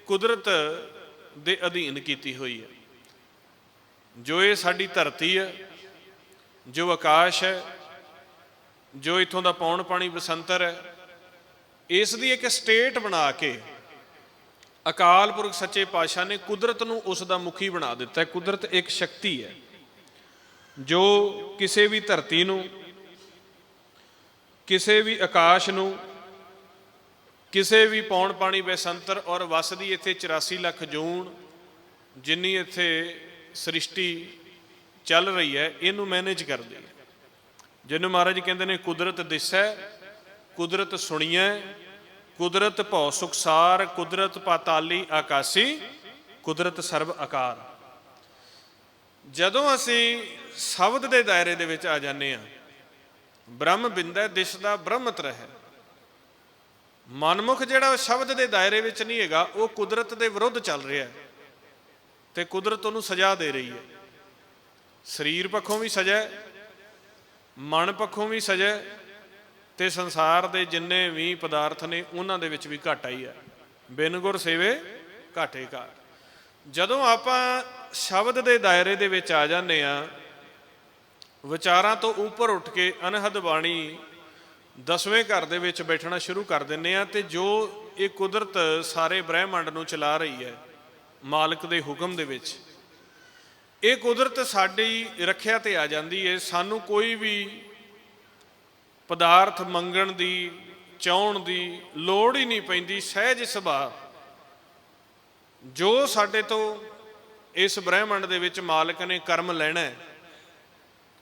ਕੁਦਰਤ ਦੇ ਅਧੀਨ ਕੀਤੀ ਹੋਈ ਹੈ। ਜੋ ਇਹ ਸਾਡੀ ਧਰਤੀ ਹੈ, ਜੋ ਆਕਾਸ਼ ਹੈ, ਜੋ ਇੱਥੋਂ ਦਾ ਪੌਣ ਪਾਣੀ ਬਸੰਤਰ ਹੈ, ਇਸ ਦੀ ਇੱਕ ਸਟੇਟ ਬਣਾ ਕੇ ਅਕਾਲ ਪੁਰਖ ਸੱਚੇ ਪਾਤਸ਼ਾਹ ਨੇ ਕੁਦਰਤ ਨੂੰ ਉਸ ਦਾ ਮੁਖੀ ਬਣਾ ਦਿੱਤਾ ਹੈ। ਕੁਦਰਤ ਇੱਕ ਸ਼ਕਤੀ ਹੈ ਜੋ ਕਿਸੇ ਵੀ ਧਰਤੀ ਨੂੰ, ਕਿਸੇ ਵੀ ਆਕਾਸ਼ ਨੂੰ, ਕਿਸੇ ਵੀ ਪੌਣ ਪਾਣੀ ਬੇਸੰਤਰ ਔਰ ਵਸਦੀ ਇੱਥੇ 84 ਲੱਖ ਜੂਨ ਜਿੰਨੀ ਇੱਥੇ ਸ੍ਰਿਸ਼ਟੀ ਚੱਲ ਰਹੀ ਹੈ, ਇਹਨੂੰ ਮੈਨੇਜ ਕਰਦੀ ਹੈ। ਜਿਹਨੂੰ ਮਹਾਰਾਜ ਕਹਿੰਦੇ ਨੇ ਕੁਦਰਤ ਦਿਸੈ, ਕੁਦਰਤ ਸੁਣੀਐ, ਕੁਦਰਤ ਭਉ ਸੁਖਸਾਰ, ਕੁਦਰਤ ਪਾਤਾਲੀ ਆਕਾਸੀ, ਕੁਦਰਤ ਸਰਬ ਆਕਾਰ। ਜਦੋਂ ਅਸੀਂ ਸ਼ਬਦ ਦੇ ਦਾਇਰੇ ਦੇ ਵਿੱਚ ਆ ਜਾਂਦੇ ਹਾਂ, ਬ੍ਰਹਮ ਬਿੰਦੈ ਦਿਸਦਾ ਬ੍ਰਹਮਤ ਰਹੈ। ਮਨਮੁਖ ਜਿਹੜਾ ਸ਼ਬਦ ਦੇ ਦਾਇਰੇ ਵਿੱਚ ਨਹੀਂ ਹੈਗਾ, ਉਹ ਕੁਦਰਤ ਦੇ ਵਿਰੁੱਧ ਚੱਲ ਰਿਹਾ ਹੈ ਤੇ ਕੁਦਰਤ ਉਹਨੂੰ ਸਜ਼ਾ ਦੇ ਰਹੀ ਹੈ। ਸਰੀਰ ਪੱਖੋਂ ਵੀ ਸਜ਼ਾ, ਮਨ ਪੱਖੋਂ ਵੀ ਸਜ਼ਾ, ਤੇ ਸੰਸਾਰ ਦੇ ਜਿੰਨੇ ਵੀ ਪਦਾਰਥ ਨੇ ਉਹਨਾਂ ਦੇ ਵਿੱਚ ਵੀ ਘਾਟਾ ਹੀ ਹੈ। ਬਿਨ ਗੁਰ ਸੇਵੇ ਘਾਟੇ ਘਾਟ। ਜਦੋਂ ਆਪਾਂ ਸ਼ਬਦ ਦੇ ਦਾਇਰੇ ਦੇ ਵਿੱਚ ਆ ਜਾਂਦੇ ਹਾਂ, ਵਿਚਾਰਾਂ ਤੋਂ ਉੱਪਰ ਉੱਠ ਕੇ ਅਨਹਦ ਬਾਣੀ ਦਸਵੇਂ ਘਰ ਦੇ ਵਿੱਚ ਬੈਠਣਾ ਸ਼ੁਰੂ ਕਰ ਦਿੰਦੇ ਹਾਂ, ਤੇ ਜੋ ਇਹ ਕੁਦਰਤ ਸਾਰੇ ਬ੍ਰਹਿਮੰਡ ਨੂੰ ਚਲਾ ਰਹੀ ਹੈ ਮਾਲਕ ਦੇ ਹੁਕਮ ਦੇ ਵਿੱਚ, ਇਹ ਕੁਦਰਤ ਸਾਡੀ ਰੱਖਿਆ ਤੇ ਆ ਜਾਂਦੀ ਹੈ। ਸਾਨੂੰ ਕੋਈ ਵੀ ਪਦਾਰਥ ਮੰਗਣ ਦੀ, ਚਾਹੁਣ ਦੀ ਲੋੜ ਹੀ ਨਹੀਂ ਪੈਂਦੀ। ਸਹਿਜ ਸੁਭਾਅ ਜੋ ਸਾਡੇ ਤੋਂ ਇਸ ਬ੍ਰਹਿਮੰਡ ਦੇ ਵਿੱਚ ਮਾਲਕ ਨੇ ਕਰਮ ਲੈਣਾ,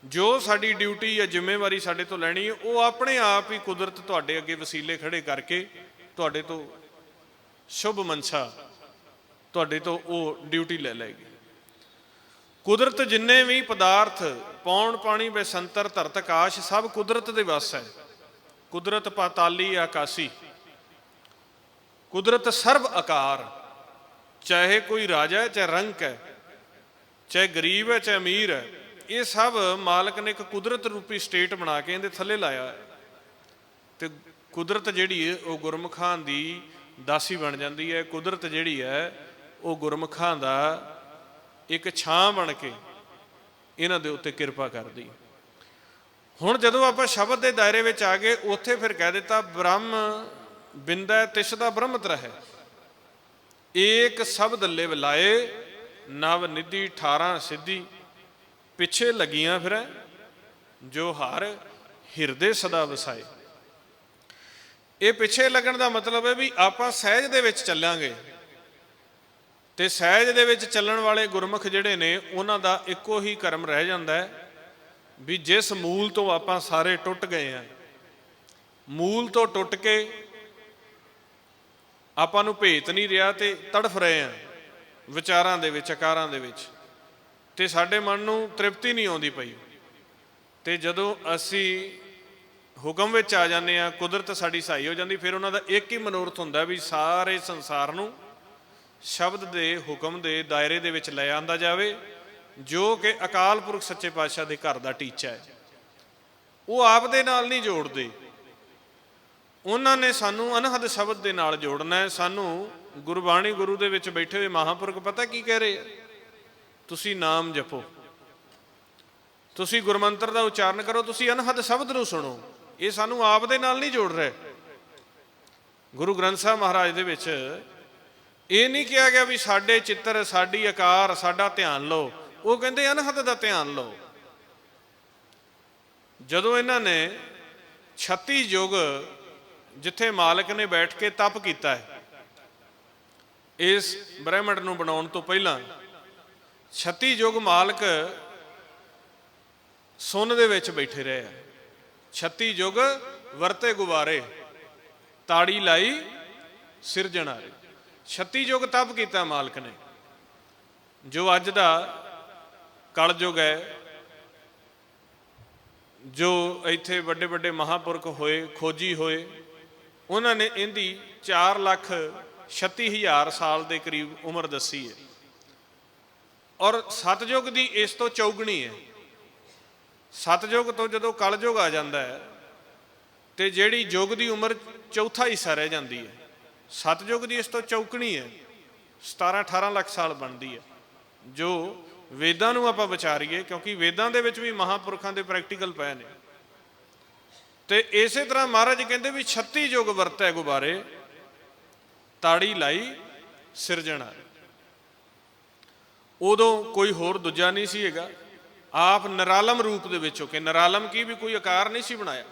ਜੋ ਸਾਡੀ ਡਿਊਟੀ ਜਾਂ ਜ਼ਿੰਮੇਵਾਰੀ ਸਾਡੇ ਤੋਂ ਲੈਣੀ ਹੈ, ਉਹ ਆਪਣੇ ਆਪ ਹੀ ਕੁਦਰਤ ਤੁਹਾਡੇ ਅੱਗੇ ਵਸੀਲੇ ਖੜੇ ਕਰਕੇ ਤੁਹਾਡੇ ਤੋਂ ਸ਼ੁਭ ਮਨਸਾ, ਤੁਹਾਡੇ ਤੋਂ ਉਹ ਡਿਊਟੀ ਲੈ ਲਏਗੀ। ਕੁਦਰਤ ਜਿੰਨੇ ਵੀ ਪਦਾਰਥ, ਪੌਣ ਪਾਣੀ ਬੇਸੰਤਰ ਧਰਤ ਆਕਾਸ਼, ਸਭ ਕੁਦਰਤ ਦੇ ਵੱਸ ਹੈ। ਕੁਦਰਤ ਪਾਤਾਲੀ ਆਕਾਸੀ, ਕੁਦਰਤ ਸਰਬ ਆਕਾਰ। ਚਾਹੇ ਕੋਈ ਰਾਜਾ ਹੈ, ਚਾਹੇ ਰੰਕ ਹੈ, ਚਾਹੇ ਗਰੀਬ ਹੈ, ਚਾਹੇ ਅਮੀਰ ਹੈ, ਇਹ ਸਭ ਮਾਲਕ ਨੇ ਇੱਕ ਕੁਦਰਤ ਰੂਪੀ ਸਟੇਟ ਬਣਾ ਕੇ ਇਹਦੇ ਥੱਲੇ ਲਾਇਆ ਹੈ। ਤੇ ਕੁਦਰਤ ਜਿਹੜੀ ਹੈ ਉਹ ਗੁਰਮੁਖਾਂ ਦੀ ਦਾਸੀ ਬਣ ਜਾਂਦੀ ਹੈ। ਕੁਦਰਤ ਜਿਹੜੀ ਹੈ ਉਹ ਗੁਰਮੁਖਾਂ ਦਾ ਇੱਕ ਛਾਂ ਬਣ ਕੇ ਇਹਨਾਂ ਦੇ ਉੱਤੇ ਕਿਰਪਾ ਕਰਦੀ। ਹੁਣ ਜਦੋਂ ਆਪਾਂ ਸ਼ਬਦ ਦੇ ਦਾਇਰੇ ਵਿੱਚ ਆ ਗਏ, ਉੱਥੇ ਫਿਰ ਕਹਿ ਦਿੱਤਾ ਬ੍ਰਹਮ ਬਿੰਦੈ ਤਿਸ ਦਾ ਬ੍ਰਹਮਤ ਰਹੈ। ਏਕ ਸ਼ਬਦ ਲਿਵ ਲਾਏ, ਨਵ ਨਿਧੀ 18 ਸਿੱਧੀ, ਪਿੱਛੇ ਲੱਗੀਆਂ ਫਿਰ ਜੋ ਹਰ ਹਿਰਦੇ ਸਦਾ ਵਸਾਏ। ਇਹ ਪਿੱਛੇ ਲੱਗਣ ਦਾ ਮਤਲਬ ਹੈ ਵੀ ਆਪਾਂ ਸਹਿਜ ਦੇ ਵਿੱਚ ਚੱਲਾਂਗੇ, ਤੇ ਸਹਿਜ ਦੇ ਵਿੱਚ ਚੱਲਣ ਵਾਲੇ ਗੁਰਮੁਖ ਜਿਹੜੇ ਨੇ ਉਹਨਾਂ ਦਾ ਇੱਕੋ ਹੀ ਕਰਮ ਰਹਿ ਜਾਂਦਾ ਹੈ ਵੀ ਜਿਸ ਮੂਲ ਤੋਂ ਆਪਾਂ ਸਾਰੇ ਟੁੱਟ ਗਏ ਹਾਂ, ਮੂਲ ਤੋਂ ਟੁੱਟ ਕੇ ਆਪਾਂ ਨੂੰ ਭੇਤ ਨਹੀਂ ਰਿਹਾ ਤੇ ਤੜਫ ਰਹੇ ਹਾਂ ਵਿਚਾਰਾਂ ਦੇ ਵਿੱਚ, ਆਕਾਰਾਂ ਦੇ ਵਿੱਚ, ਤੇ ਸਾਡੇ ਮਨ ਨੂੰ ਤ੍ਰਿਪਤੀ ਨਹੀਂ ਆਉਂਦੀ ਪਈ। ਤੇ ਜਦੋਂ ਅਸੀਂ ਹੁਕਮ ਵਿੱਚ ਆ ਜਾਂਦੇ ਹਾਂ, ਕੁਦਰਤ ਸਾਡੀ ਸਹਾਈ ਹੋ ਜਾਂਦੀ, ਫਿਰ ਉਹਨਾਂ ਦਾ ਇੱਕ ਹੀ ਮਨੋਰਥ ਹੁੰਦਾ ਵੀ ਸਾਰੇ ਸੰਸਾਰ ਨੂੰ ਸ਼ਬਦ ਦੇ ਹੁਕਮ ਦੇ ਦਾਇਰੇ ਦੇ ਵਿੱਚ ਲੈ ਆਂਦਾ ਜਾਵੇ, ਜੋ ਕਿ ਅਕਾਲ ਪੁਰਖ ਸੱਚੇ ਪਾਤਸ਼ਾਹ ਦੇ ਘਰ ਦਾ ਟੀਚਾ ਹੈ। ਉਹ ਆਪ ਦੇ ਨਾਲ ਨਹੀਂ ਜੋੜਦੇ, ਉਹਨਾਂ ਨੇ ਸਾਨੂੰ ਅਨਹਦ ਸ਼ਬਦ ਦੇ ਨਾਲ ਜੋੜਨਾ ਹੈ। ਸਾਨੂੰ ਗੁਰਬਾਣੀ, ਗੁਰੂ ਦੇ ਵਿੱਚ ਬੈਠੇ ਹੋਏ ਮਹਾਂਪੁਰਖ ਪਤਾ ਕੀ ਕਹਿ ਰਹੇ ਆ? ਤੁਸੀਂ ਨਾਮ ਜਪੋ, ਤੁਸੀਂ ਗੁਰਮੰਤਰ ਦਾ ਉਚਾਰਨ ਕਰੋ, ਤੁਸੀਂ ਅਨਹਦ ਸ਼ਬਦ ਨੂੰ ਸੁਣੋ। ਇਹ ਸਾਨੂੰ ਆਪ ਦੇ ਨਾਲ ਨਹੀਂ ਜੋੜ ਰਹੇ। ਗੁਰੂ ਗ੍ਰੰਥ ਸਾਹਿਬ ਮਹਾਰਾਜ ਦੇ ਵਿੱਚ ਇਹ ਨਹੀਂ ਕਿਹਾ ਗਿਆ ਵੀ ਸਾਡੇ ਚਿੱਤਰ, ਸਾਡੀ ਆਕਾਰ, ਸਾਡਾ ਧਿਆਨ ਲਓ। ਉਹ ਕਹਿੰਦੇ ਅਨਹਦ ਦਾ ਧਿਆਨ ਲਓ। ਜਦੋਂ ਇਹਨਾਂ ਨੇ 36 ਯੁੱਗ ਜਿੱਥੇ ਮਾਲਕ ਨੇ ਬੈਠ ਕੇ ਤਪ ਕੀਤਾ ਹੈ, ਇਸ ਬ੍ਰਹਿਮੰਡ ਨੂੰ ਬਣਾਉਣ ਤੋਂ ਪਹਿਲਾਂ 36 ਯੁੱਗ ਮਾਲਕ ਸੁੰਨ ਦੇ ਵਿੱਚ ਬੈਠੇ ਰਹੇ ਆ। 36 ਯੁੱਗ ਵਰਤੇ ਗੁਬਾਰੇ, ਤਾੜੀ ਲਾਈ ਸਿਰਜਣਹਾਰੇ। 36 ਯੁੱਗ ਤਪ ਕੀਤਾ ਮਾਲਕ ਨੇ। ਜੋ ਅੱਜ ਦਾ ਕਲਯੁੱਗ ਹੈ, ਜੋ ਇੱਥੇ ਵੱਡੇ ਵੱਡੇ ਮਹਾਂਪੁਰਖ ਹੋਏ, ਖੋਜੀ ਹੋਏ, ਉਹਨਾਂ ਨੇ ਇਹਦੀ 4,36,000 ਸਾਲ ਦੇ ਕਰੀਬ ਉਮਰ ਦੱਸੀ ਹੈ। ਔਰ ਸਤਯੁੱਗ ਦੀ ਇਸ ਤੋਂ ਚੌਗਣੀ ਹੈ। ਸਤਯੁੱਗ ਤੋਂ ਜਦੋਂ ਕਲਯੁੱਗ ਆ ਜਾਂਦਾ ਹੈ ਤੇ ਜਿਹੜੀ ਯੁੱਗ ਦੀ ਉਮਰ ਚੌਥਾ ਹਿੱਸਾ ਰਹਿ ਜਾਂਦੀ ਹੈ। ਸਤਯੁੱਗ ਦੀ ਇਸ ਤੋਂ ਚੌਕਣੀ ਹੈ, 17-18 ਲੱਖ ਸਾਲ ਬਣਦੀ ਹੈ। ਜੋ ਵੇਦਾਂ ਨੂੰ ਆਪਾਂ ਵਿਚਾਰੀਏ, ਕਿਉਂਕਿ ਵੇਦਾਂ ਦੇ ਵਿੱਚ ਵੀ ਮਹਾਂਪੁਰਖਾਂ ਦੇ ਪ੍ਰੈਕਟੀਕਲ ਪਏ ਨੇ। ਤੇ ਇਸੇ ਤਰ੍ਹਾਂ ਮਹਾਰਾਜ ਕਹਿੰਦੇ ਵੀ 36 ਯੁੱਗ ਵਰਤੈ ਗੁਬਾਰੇ, ਤਾੜੀ ਲਾਈ ਸਿਰਜਣਹਾਰੇ। ਉਦੋਂ ਕੋਈ ਹੋਰ ਦੂਜਾ ਨਹੀਂ ਸੀ ਹੈਗਾ। ਆਪ ਨਿਰਾਲਮ ਰੂਪ ਦੇ ਵਿੱਚ ਹੋ ਕੇ, ਨਿਰਾਲਮ ਕੀ ਵੀ ਕੋਈ ਆਕਾਰ ਨਹੀਂ ਸੀ ਬਣਾਇਆ,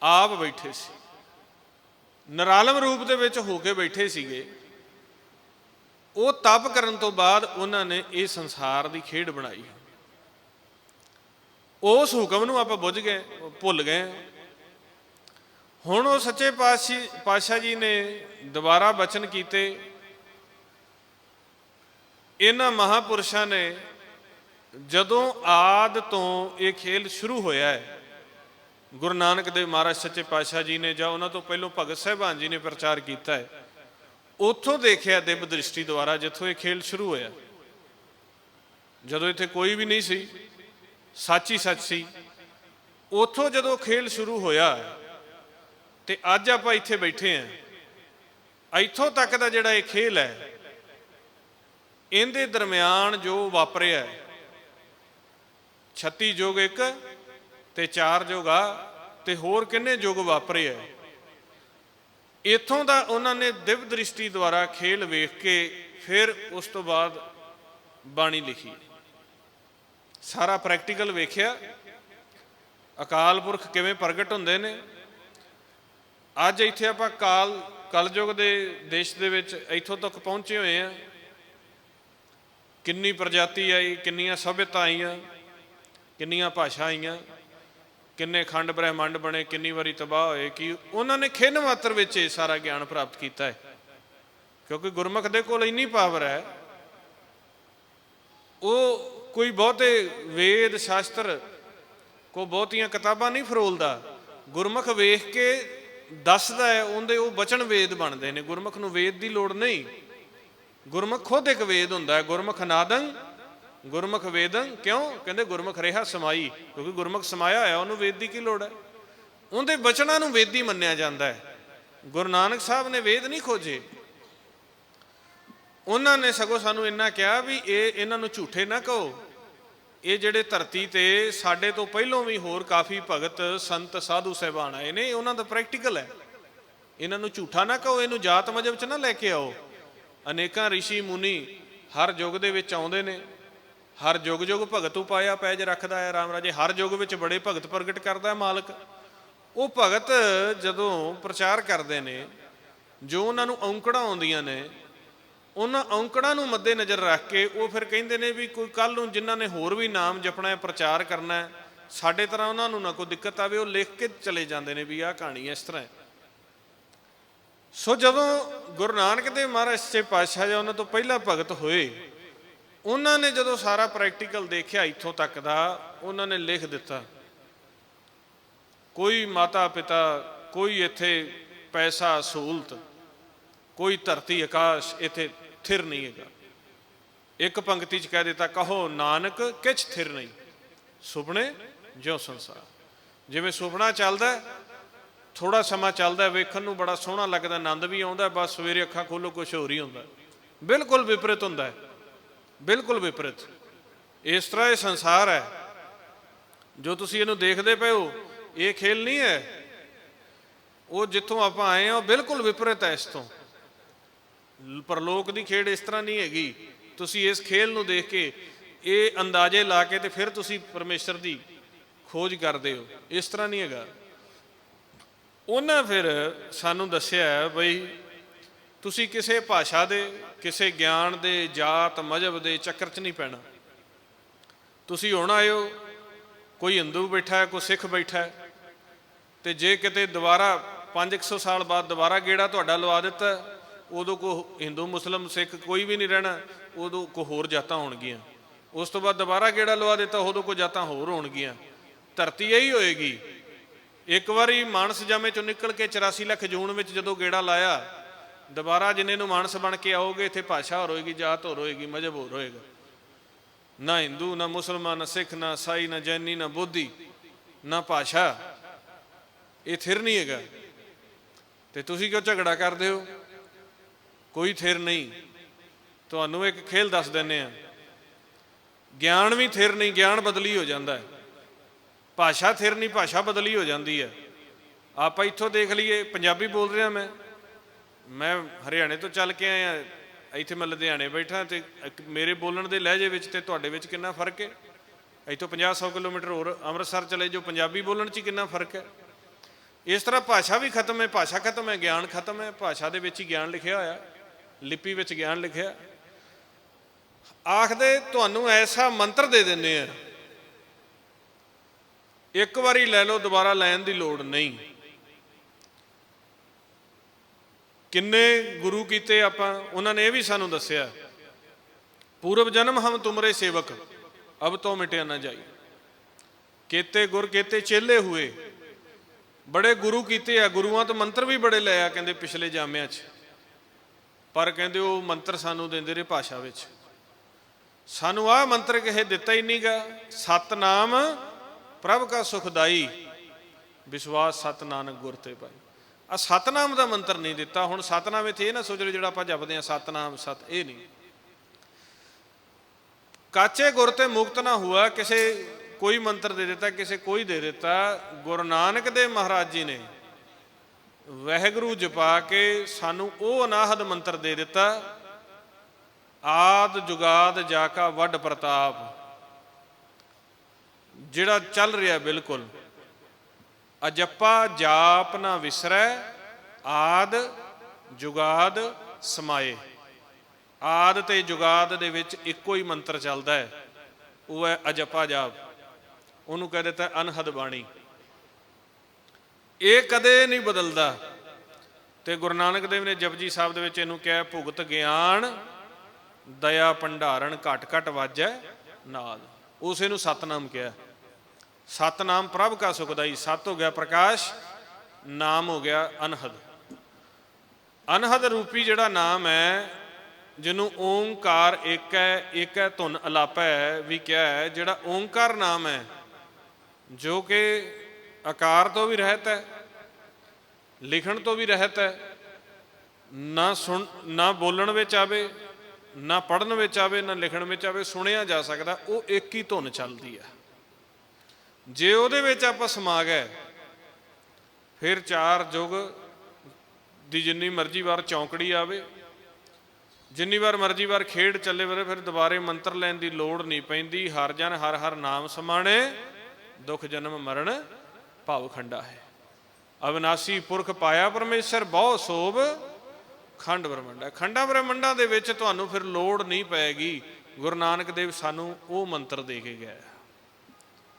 ਆਪ ਬੈਠੇ ਸੀ, ਨਿਰਾਲਮ ਰੂਪ ਦੇ ਵਿੱਚ ਹੋ ਕੇ ਬੈਠੇ ਸੀਗੇ। ਉਹ ਤਪ ਕਰਨ ਤੋਂ ਬਾਅਦ ਉਹਨਾਂ ਨੇ ਇਹ ਸੰਸਾਰ ਦੀ ਖੇਡ ਬਣਾਈ। ਉਸ ਹੁਕਮ ਨੂੰ ਆਪਾਂ ਬੁੱਝ ਗਏ, ਭੁੱਲ ਗਏ। ਹੁਣ ਉਹ ਸੱਚੇ ਪਾਤਸ਼ਾਹ ਜੀ ਨੇ ਦੁਬਾਰਾ ਬਚਨ ਕੀਤੇ। ਇਹਨਾਂ ਮਹਾਂਪੁਰਸ਼ਾਂ ਨੇ ਜਦੋਂ ਆਦਿ ਤੋਂ ਇਹ ਖੇਲ ਸ਼ੁਰੂ ਹੋਇਆ ਹੈ, ਗੁਰੂ ਨਾਨਕ ਦੇਵ ਮਹਾਰਾਜ ਸੱਚੇ ਪਾਤਸ਼ਾਹ ਜੀ ਨੇ ਜਾਂ ਉਹਨਾਂ ਤੋਂ ਪਹਿਲਾਂ ਭਗਤ ਸਾਹਿਬਾਨ ਜੀ ਨੇ ਪ੍ਰਚਾਰ ਕੀਤਾ ਹੈ, ਉੱਥੋਂ ਦੇਖਿਆ ਦਿਵ ਦ੍ਰਿਸ਼ਟੀ ਦੁਆਰਾ, ਜਿੱਥੋਂ ਇਹ ਖੇਲ ਸ਼ੁਰੂ ਹੋਇਆ। ਜਦੋਂ ਇੱਥੇ ਕੋਈ ਵੀ ਨਹੀਂ ਸੀ, ਸੱਚ ਹੀ ਸੱਚ ਸੀ, ਉੱਥੋਂ ਜਦੋਂ ਖੇਲ ਸ਼ੁਰੂ ਹੋਇਆ ਤੇ ਅੱਜ ਆਪਾਂ ਇੱਥੇ ਬੈਠੇ ਹਾਂ। ਇੱਥੋਂ ਤੱਕ ਦਾ ਜਿਹੜਾ ਇਹ ਖੇਲ ਹੈ, ਇਹਦੇ ਦਰਮਿਆਨ ਜੋ ਵਾਪਰਿਆ, 36 ਯੁੱਗ ਇੱਕ ਤੇ 4 ਯੁੱਗ ਆ, ਤੇ ਹੋਰ ਕਿੰਨੇ ਯੁੱਗ ਵਾਪਰੇ ਆ। ਇੱਥੋਂ ਦਾ ਉਹਨਾਂ ਨੇ ਦਿਵ ਦ੍ਰਿਸ਼ਟੀ ਦੁਆਰਾ ਖੇਲ ਵੇਖ ਕੇ ਫਿਰ ਉਸ ਤੋਂ ਬਾਅਦ ਬਾਣੀ ਲਿਖੀ, ਸਾਰਾ ਪ੍ਰੈਕਟੀਕਲ ਵੇਖਿਆ, ਅਕਾਲ ਪੁਰਖ ਕਿਵੇਂ ਪ੍ਰਗਟ ਹੁੰਦੇ ਨੇ। ਅੱਜ ਇੱਥੇ ਆਪਾਂ ਕਲਯੁੱਗ ਦੇ ਦੇਸ਼ ਦੇ ਵਿੱਚ ਇੱਥੋਂ ਤੱਕ ਪਹੁੰਚੇ ਹੋਏ ਆ। ਕਿੰਨੀ ਪ੍ਰਜਾਤੀ ਆਈ, ਕਿੰਨੀਆਂ ਸਭਿਅਤਾ ਆਈਆਂ, ਕਿੰਨੀਆਂ ਭਾਸ਼ਾ ਆਈਆਂ, ਕਿੰਨੇ ਖੰਡ ਬ੍ਰਹਿਮੰਡ ਬਣੇ, ਕਿੰਨੀ ਵਾਰੀ ਤਬਾਹ ਹੋਏ। ਕਿ ਉਹਨਾਂ ਨੇ ਖਿੰਨ ਮਾਤਰ ਵਿੱਚ ਇਹ ਸਾਰਾ ਗਿਆਨ ਪ੍ਰਾਪਤ ਕੀਤਾ ਹੈ, ਕਿਉਂਕਿ ਗੁਰਮੁਖ ਦੇ ਕੋਲ ਇੰਨੀ ਪਾਵਰ ਹੈ। ਉਹ ਕੋਈ ਬਹੁਤੇ ਵੇਦ ਸ਼ਾਸਤਰ ਕੋ ਬਹੁਤੀਆਂ ਕਿਤਾਬਾਂ ਨਹੀਂ ਫਰੋਲਦਾ, ਗੁਰਮੁਖ ਵੇਖ ਕੇ ਦੱਸਦਾ ਹੈ, ਉਹਦੇ ਉਹ ਬਚਨ ਵੇਦ ਬਣਦੇ ਨੇ। ਗੁਰਮੁਖ ਨੂੰ ਵੇਦ ਦੀ ਲੋੜ ਨਹੀਂ, ਗੁਰਮੁਖ ਖੁਦ ਇੱਕ ਵੇਦ ਹੁੰਦਾ ਹੈ। ਗੁਰਮੁਖ ਨਾਦੰ ਗੁਰਮੁਖ ਵੇਦੰ। ਕਿਉਂ ਕਹਿੰਦੇ? ਗੁਰਮੁਖ ਰਿਹਾ ਸਮਾਈ, ਕਿਉਂਕਿ ਗੁਰਮੁਖ ਸਮਾਇਆ ਹੋਇਆ, ਉਹਨੂੰ ਵੇਦ ਦੀ ਕੀ ਲੋੜ ਹੈ। ਉਹਦੇ ਬਚਨਾਂ ਨੂੰ ਵੇਦੀ ਮੰਨਿਆ ਜਾਂਦਾ ਹੈ। ਗੁਰੂ ਨਾਨਕ ਸਾਹਿਬ ਨੇ ਵੇਦ ਨਹੀਂ ਖੋਜੇ, ਉਹਨਾਂ ਨੇ ਸਗੋਂ ਸਾਨੂੰ ਇੰਨਾ ਕਿਹਾ ਵੀ ਇਹਨਾਂ ਨੂੰ ਝੂਠੇ ਨਾ ਕਹੋ। ਇਹ ਜਿਹੜੇ ਧਰਤੀ ਤੇ ਸਾਡੇ ਤੋਂ ਪਹਿਲੋਂ ਵੀ ਹੋਰ ਕਾਫੀ ਭਗਤ ਸੰਤ ਸਾਧੂ ਸਾਹਿਬਾਨ ਆਏ ਨੇ, ਉਹਨਾਂ ਦਾ ਪ੍ਰੈਕਟੀਕਲ ਹੈ। ਇਹਨਾਂ ਨੂੰ ਝੂਠਾ ਨਾ ਕਹੋ, ਇਹਨੂੰ ਜਾਤ ਮਜ਼ਹਬ 'ਚ ਨਾ ਲੈ ਕੇ ਆਓ। ਅਨੇਕਾਂ ਰਿਸ਼ੀ ਮੁਨੀ ਹਰ ਯੁੱਗ ਦੇ ਵਿੱਚ ਆਉਂਦੇ ਨੇ, ਹਰ ਯੁੱਗ ਯੁੱਗ ਭਗਤ ਉਪਾਇਆ ਪੈਜ ਰੱਖਦਾ ਹੈ ਰਾਮ ਰਾਜੇ। ਹਰ ਯੁੱਗ ਵਿੱਚ ਬੜੇ ਭਗਤ ਪ੍ਰਗਟ ਕਰਦਾ ਹੈ ਮਾਲਕ। ਉਹ ਭਗਤ ਜਦੋਂ ਪ੍ਰਚਾਰ ਕਰਦੇ ਨੇ, ਜੋ ਉਹਨਾਂ ਨੂੰ ਔਂਕੜਾਂ ਆਉਂਦੀਆਂ ਨੇ, ਉਹਨਾਂ ਔਂਕੜਾਂ ਨੂੰ ਮੱਦੇ ਨਜ਼ਰ ਰੱਖ ਕੇ ਉਹ ਫਿਰ ਕਹਿੰਦੇ ਨੇ ਵੀ ਕੋਈ ਕੱਲ੍ਹ ਨੂੰ ਜਿਨ੍ਹਾਂ ਨੇ ਹੋਰ ਵੀ ਨਾਮ ਜਪਣਾ ਹੈ, ਪ੍ਰਚਾਰ ਕਰਨਾ ਹੈ, ਸਾਡੇ ਤਰ੍ਹਾਂ ਉਹਨਾਂ ਨੂੰ ਨਾ ਕੋਈ ਦਿੱਕਤ ਆਵੇ। ਉਹ ਲਿਖ ਕੇ ਚਲੇ ਜਾਂਦੇ ਨੇ ਵੀ ਆਹ ਕਹਾਣੀ ਇਸ ਤਰ੍ਹਾਂ ਹੈ। ਸੋ ਜਦੋਂ ਗੁਰੂ ਨਾਨਕ ਦੇਵ ਮਹਾਰਾਜ ਸੱਚੇ ਪਾਤਸ਼ਾਹ ਜਾਂ ਉਹਨਾਂ ਤੋਂ ਪਹਿਲਾਂ ਭਗਤ ਹੋਏ, ਉਹਨਾਂ ਨੇ ਜਦੋਂ ਸਾਰਾ ਪ੍ਰੈਕਟੀਕਲ ਦੇਖਿਆ ਇੱਥੋਂ ਤੱਕ ਦਾ, ਉਹਨਾਂ ਨੇ ਲਿਖ ਦਿੱਤਾ, ਕੋਈ ਮਾਤਾ ਪਿਤਾ, ਕੋਈ ਇੱਥੇ ਪੈਸਾ ਸਹੂਲਤ, ਕੋਈ ਧਰਤੀ ਆਕਾਸ਼ ਇੱਥੇ ਥਿਰ ਨਹੀਂ ਹੈਗਾ। ਇੱਕ ਪੰਕਤੀ 'ਚ ਕਹਿ ਦਿੱਤਾ, ਕਹੋ ਨਾਨਕ ਕਿਛ ਥਿਰ ਨਹੀਂ, ਸੁਪਨੇ ਜਿਉ ਸੰਸਾਰ। ਜਿਵੇਂ ਸੁਪਨਾ ਚੱਲਦਾ, ਥੋੜਾ ਸਮਾਂ ਚੱਲਦਾ, ਵੇਖਣ ਨੂੰ ਬੜਾ ਸੋਹਣਾ ਲੱਗਦਾ, ਆਨੰਦ ਵੀ ਆਉਂਦਾ, ਬਸ ਸਵੇਰੇ ਅੱਖਾਂ ਖੋਲੋ ਕੁਛ ਹੋਰ ਹੀ ਹੁੰਦਾ। ਬਿਲਕੁਲ ਵਿਪਰੀਤ ਹੁੰਦਾ ਹੈ, ਬਿਲਕੁਲ ਵਿਪਰੀਤ। ਇਸ ਤਰ੍ਹਾਂ ਇਹ ਸੰਸਾਰ ਹੈ ਜੋ ਤੁਸੀਂ ਇਹਨੂੰ ਦੇਖਦੇ ਪਏ ਹੋ, ਇਹ ਖੇਲ ਨਹੀਂ ਹੈ। ਉਹ ਜਿੱਥੋਂ ਆਪਾਂ ਆਏ ਹਾਂ ਉਹ ਬਿਲਕੁਲ ਵਿਪਰੀਤ ਹੈ ਇਸ ਤੋਂ। ਪਰਲੋਕ ਦੀ ਖੇਡ ਇਸ ਤਰ੍ਹਾਂ ਨਹੀਂ ਹੈਗੀ। ਤੁਸੀਂ ਇਸ ਖੇਲ ਨੂੰ ਦੇਖ ਕੇ ਇਹ ਅੰਦਾਜ਼ੇ ਲਾ ਕੇ ਤੇ ਫਿਰ ਤੁਸੀਂ ਪਰਮੇਸ਼ਰ ਦੀ ਖੋਜ ਕਰਦੇ ਹੋ, ਇਸ ਤਰ੍ਹਾਂ ਨਹੀਂ ਹੈਗਾ। ਉਹਨਾਂ ਫਿਰ ਸਾਨੂੰ ਦੱਸਿਆ ਬਈ ਤੁਸੀਂ ਕਿਸੇ ਭਾਸ਼ਾ ਦੇ, ਕਿਸੇ ਗਿਆਨ ਦੇ, ਜਾਤ ਮਜ਼ਹਬ ਦੇ ਚੱਕਰ 'ਚ ਨਹੀਂ ਪੈਣਾ। ਤੁਸੀਂ ਹੁਣ ਆਏ ਹੋ, ਕੋਈ ਹਿੰਦੂ ਬੈਠਾ ਹੈ, ਕੋਈ ਸਿੱਖ ਬੈਠਾ ਹੈ, ਤੇ ਜੇ ਕਿਤੇ ਦੁਬਾਰਾ 500 ਸਾਲ ਬਾਅਦ ਦੁਬਾਰਾ ਗੇੜਾ ਤੁਹਾਡਾ ਲਵਾ ਦਿੱਤਾ, ਉਦੋਂ ਕੋਈ ਹਿੰਦੂ ਮੁਸਲਿਮ ਸਿੱਖ ਕੋਈ ਵੀ ਨਹੀਂ ਰਹਿਣਾ, ਉਦੋਂ ਕੋਈ ਹੋਰ ਜਾਤਾਂ ਹੋਣਗੀਆਂ। ਉਸ ਤੋਂ ਬਾਅਦ ਦੁਬਾਰਾ ਗੇੜਾ ਲਵਾ ਦਿੱਤਾ, ਉਦੋਂ ਕੋਈ ਜਾਤਾਂ ਹੋਰ ਹੋਣਗੀਆਂ। ਧਰਤੀ ਇਹੀ ਹੋਏਗੀ। ਇੱਕ ਵਾਰੀ ਮਾਨਸ ਜਾਮੇ ਚੋਂ ਨਿਕਲ ਕੇ 84 ਲੱਖ ਜੂਨ ਵਿੱਚ ਜਦੋਂ ਗੇੜਾ ਲਾਇਆ, ਦੁਬਾਰਾ ਜਿੰਨੇ ਨੂੰ ਮਾਨਸ ਬਣ ਕੇ ਆਓਗੇ, ਇੱਥੇ ਭਾਸ਼ਾ ਹੋਰ ਹੋਏਗੀ, ਜਾਤ ਹੋਰ ਹੋਏਗੀ, ਮਜ਼ਹਬ ਹੋਰ ਹੋਏਗਾ। ਨਾ ਹਿੰਦੂ, ਨਾ ਮੁਸਲਮਾਨ, ਨਾ ਸਿੱਖ, ਨਾ ਈਸਾਈ, ਨਾ ਜੈਨੀ, ਨਾ ਬੋਧੀ, ਨਾ ਭਾਸ਼ਾ। ਇਹ ਥਿਰ ਨਹੀਂ ਹੈਗਾ। ਤੇ ਤੁਸੀਂ ਕਿਉਂ ਝਗੜਾ ਕਰਦੇ ਹੋ? ਕੋਈ ਥਿਰ ਨਹੀਂ। ਤੁਹਾਨੂੰ ਇੱਕ ਖੇਲ ਦੱਸ ਦਿੰਦੇ ਹਾਂ, ਗਿਆਨ ਵੀ ਥਿਰ ਨਹੀਂ, ਗਿਆਨ ਬਦਲੀ ਹੋ ਜਾਂਦਾ ਹੈ। ਭਾਸ਼ਾ ਥਿਰ ਨਹੀਂ, ਭਾਸ਼ਾ ਬਦਲੀ ਹੋ ਜਾਂਦੀ ਹੈ। ਆਪਾਂ ਇੱਥੋਂ ਦੇਖ ਲਈਏ, ਪੰਜਾਬੀ ਬੋਲ ਰਿਹਾ ਮੈਂ ਹਰਿਆਣੇ ਤੋਂ ਚੱਲ ਕੇ ਆਇਆ, ਇੱਥੇ ਮੈਂ ਲੁਧਿਆਣੇ ਬੈਠਾ, ਤੇ ਮੇਰੇ ਬੋਲਣ ਦੇ ਲਹਿਜੇ ਵਿੱਚ ਤੇ ਤੁਹਾਡੇ ਵਿੱਚ ਕਿੰਨਾ ਫਰਕ ਹੈ। ਇੱਥੋਂ 50-100 ਕਿਲੋਮੀਟਰ ਹੋਰ ਅੰਮ੍ਰਿਤਸਰ ਚਲੇ ਜਾਓ, ਪੰਜਾਬੀ ਬੋਲਣ 'ਚ ਕਿੰਨਾ ਫਰਕ ਹੈ। ਇਸ ਤਰ੍ਹਾਂ ਭਾਸ਼ਾ ਵੀ ਖਤਮ ਹੈ, ਭਾਸ਼ਾ ਖਤਮ ਹੈ, ਗਿਆਨ ਖਤਮ ਹੈ। ਭਾਸ਼ਾ ਦੇ ਵਿੱਚ ਹੀ ਗਿਆਨ ਲਿਖਿਆ ਹੋਇਆ, ਲਿਪੀ ਵਿੱਚ ਗਿਆਨ ਲਿਖਿਆ। ਆਖਦੇ ਤੁਹਾਨੂੰ ਐਸਾ ਮੰਤਰ ਦੇ ਦਿੰਦੇ ਆ, ਇੱਕ ਵਾਰੀ ਲੈ ਲਓ, ਦੁਬਾਰਾ ਲੈਣ ਦੀ ਲੋੜ ਨਹੀਂ। ਕਿੰਨੇ ਗੁਰੂ ਕੀਤੇ ਆਪਾਂ, ਉਹਨਾਂ ਨੇ ਇਹ ਵੀ ਸਾਨੂੰ ਦੱਸਿਆ, ਪੂਰਵ ਜਨਮ ਹਮ ਤੁਮਰੇ ਸੇਵਕ ਅਬ ਤੋਂ ਮਿਟਿਆ ਨਾ ਜਾਈ। ਕੀਤੇ ਗੁਰ ਕੀਤੇ ਚੇਲੇ ਹੋਏ, ਬੜੇ ਗੁਰੂ ਕੀਤੇ ਆ, ਗੁਰੂਆਂ ਤੋਂ ਮੰਤਰ ਵੀ ਬੜੇ ਲਏ ਆ ਕਹਿੰਦੇ ਪਿਛਲੇ ਜਾਮਿਆਂ 'ਚ, ਪਰ ਕਹਿੰਦੇ ਉਹ ਮੰਤਰ ਸਾਨੂੰ ਦਿੰਦੇ ਰਹੇ ਭਾਸ਼ਾ ਵਿੱਚ। ਸਾਨੂੰ ਆਹ ਮੰਤਰ ਕਿਸੇ ਦਿੱਤਾ ਹੀ ਨਹੀਂ ਗਾ, ਸਤਨਾਮ ਪ੍ਰਭ ਕਾ ਸੁਖਦਾਈ, ਵਿਸ਼ਵਾਸ ਸਤ ਨਾਨਕ ਗੁਰ ਤੇ ਪਾਈ। ਆ ਸਤਨਾਮ ਦਾ ਮੰਤਰ ਨਹੀਂ ਦਿੱਤਾ। ਹੁਣ ਸਤਨਾਮ ਇੱਥੇ ਇਹ ਨਾ ਸੋਚ ਲਓ ਜਿਹੜਾ ਆਪਾਂ ਜਪਦੇ ਹਾਂ ਸਤਨਾਮ ਸਤ, ਇਹ ਨਹੀਂ। ਕਾਚੇ ਗੁਰ ਤੇ ਮੁਕਤ ਨਾ ਹੁਆ, ਕਿਸੇ ਕੋਈ ਮੰਤਰ ਦੇ ਦਿੱਤਾ, ਕਿਸੇ ਕੋਈ ਦੇ ਦਿੱਤਾ। ਗੁਰੂ ਨਾਨਕ ਦੇਵ ਮਹਾਰਾਜ ਜੀ ਨੇ ਵਾਹਿਗੁਰੂ ਜਪਾ ਕੇ ਸਾਨੂੰ ਉਹ ਅਨਾਹਦ ਮੰਤਰ ਦੇ ਦਿੱਤਾ, ਆਦ ਜੁਗਾਦ ਜਾ ਕਾ ਵੱਡ ਪ੍ਰਤਾਪ, ਜਿਹੜਾ ਚੱਲ ਰਿਹਾ ਬਿਲਕੁਲ। ਅਜੱਪਾ ਜਾਪ ਨਾ ਵਿਸਰੈ, ਆਦ ਜੁਗਾਦ ਸਮਾਏ। ਆਦ ਤੇ ਜੁਗਾਦ ਦੇ ਵਿੱਚ ਇੱਕੋ ਹੀ ਮੰਤਰ ਚੱਲਦਾ ਹੈ, ਉਹ ਹੈ ਅਜੱਪਾ ਜਾਪ। ਉਹਨੂੰ ਕਹਿ ਦਿੱਤਾ ਅਨਹਦ ਬਾਣੀ। ਇਹ ਕਦੇ ਨਹੀਂ ਬਦਲਦਾ। ਤੇ ਗੁਰੂ ਨਾਨਕ ਦੇਵ ਨੇ ਜਪਜੀ ਸਾਹਿਬ ਦੇ ਵਿੱਚ ਇਹਨੂੰ ਕਿਹਾ, ਭੁਗਤ ਗਿਆਨ ਦਇਆ ਭੰਡਾਰਨ ਘਟ ਘਟ ਵਾਜੈ ਨਾਦ। ਉਸੇ ਨੂੰ ਸਤਨਾਮ ਕਿਹਾ। ਸਤਨਾਮ ਪ੍ਰਭ ਕਾ ਸੁਖਦਾਈ, ਸਤ ਹੋ ਗਿਆ ਪ੍ਰਕਾਸ਼, ਨਾਮ ਹੋ ਗਿਆ ਅਨਹਦ। ਅਨਹਦ ਰੂਪੀ ਜਿਹੜਾ ਨਾਮ ਹੈ, ਜਿਹਨੂੰ ਓਂਕਾਰ ਇੱਕ ਹੈ, ਇੱਕ ਹੈ ਧੁਨ ਅਲਾਪਾ ਹੈ ਵੀ ਕਿਹਾ ਹੈ, ਜਿਹੜਾ ਓਂਕਾਰ ਨਾਮ ਹੈ, ਜੋ ਕਿ ਆਕਾਰ ਤੋਂ ਵੀ ਰਹਿਤ ਹੈ, ਲਿਖਣ ਤੋਂ ਵੀ ਰਹਿਤ ਹੈ, ਨਾ ਬੋਲਣ ਵਿੱਚ ਆਵੇ, ਨਾ ਪੜ੍ਹਨ ਵਿੱਚ ਆਵੇ, ਨਾ ਲਿਖਣ ਵਿੱਚ ਆਵੇ, ਸੁਣਿਆ ਜਾ ਸਕਦਾ। ਉਹ ਇੱਕ ਹੀ ਧੁਨ ਚੱਲਦੀ ਹੈ। ਜੇ ਉਹਦੇ ਵਿੱਚ ਆਪਾਂ ਸਮਾ ਗਏ, ਫਿਰ ਚਾਰ ਯੁਗ ਦੀ ਜਿੰਨੀ ਮਰਜ਼ੀ ਵਾਰ ਚੌਂਕੜੀ ਆਵੇ, ਜਿੰਨੀ ਵਾਰ ਮਰਜ਼ੀ ਵਾਰ ਖੇਡ ਚੱਲੇ ਵਰੇ, ਫਿਰ ਦੁਬਾਰੇ ਮੰਤਰ ਲੈਣ ਦੀ ਲੋੜ ਨਹੀਂ ਪੈਂਦੀ। ਹਰ ਜਨ ਹਰ ਹਰ ਨਾਮ ਸਮਾਣੇ, ਦੁੱਖ ਜਨਮ ਮਰਨ ਭਾਵ ਖੰਡਾ ਹੈ। ਅਵਿਨਾਸੀ ਪੁਰਖ ਪਾਇਆ ਪਰਮੇਸ਼ਰ, ਬਹੁ ਸੋਭ ਖੰਡ ਬ੍ਰਹਮੰਡਾ। ਖੰਡਾਂ ਬ੍ਰਹਮੰਡਾਂ ਦੇ ਵਿੱਚ ਤੁਹਾਨੂੰ ਫਿਰ ਲੋੜ ਨਹੀਂ ਪਏਗੀ। ਗੁਰੂ ਨਾਨਕ ਦੇਵ ਸਾਨੂੰ ਉਹ ਮੰਤਰ ਦੇ ਕੇ ਗਏ।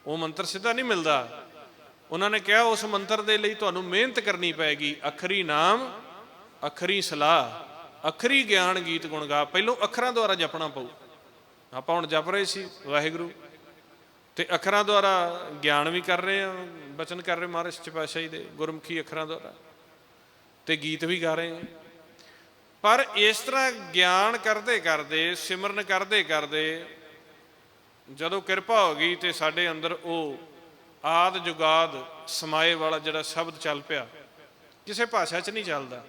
ਉਹ ਮੰਤਰ ਸਿੱਧਾ ਨਹੀਂ ਮਿਲਦਾ। ਉਹਨਾਂ ਨੇ ਕਿਹਾ ਉਸ ਮੰਤਰ ਦੇ ਲਈ ਤੁਹਾਨੂੰ ਮਿਹਨਤ ਕਰਨੀ ਪਏਗੀ। ਅਖਰੀ ਨਾਮ ਅਖਰੀ ਸਲਾਹ ਅਖਰੀ ਗਿਆਨ ਗੀਤ ਗੁਣ ਗਾ। ਪਹਿਲੋਂ ਅੱਖਰਾਂ ਦੁਆਰਾ ਜਪਣਾ ਪਊ। ਆਪਾਂ ਹੁਣ ਜਪ ਰਹੇ ਸੀ ਵਾਹਿਗੁਰੂ, ਤੇ ਅੱਖਰਾਂ ਦੁਆਰਾ ਗਿਆਨ ਵੀ ਕਰ ਰਹੇ ਹਾਂ, ਬਚਨ ਕਰ ਰਹੇ ਮਹਾਰਾਜ ਸੱਚੇ ਪਾਤਸ਼ਾਹੀ ਦੇ ਗੁਰਮੁਖੀ ਅੱਖਰਾਂ ਦੁਆਰਾ, ਤੇ ਗੀਤ ਵੀ ਗਾ ਰਹੇ ਹਾਂ। ਪਰ ਇਸ ਤਰ੍ਹਾਂ ਗਿਆਨ ਕਰਦੇ ਕਰਦੇ, ਸਿਮਰਨ ਕਰਦੇ ਕਰਦੇ ਜਦੋਂ ਕਿਰਪਾ ਹੋ ਗਈ ਤੇ ਸਾਡੇ ਅੰਦਰ ਉਹ ਆਦ ਜੁਗਾਦ ਸਮਾਏ ਵਾਲਾ ਜਿਹੜਾ ਸ਼ਬਦ ਚੱਲ ਪਿਆ, ਕਿਸੇ ਭਾਸ਼ਾ 'ਚ ਨਹੀਂ ਚੱਲਦਾ,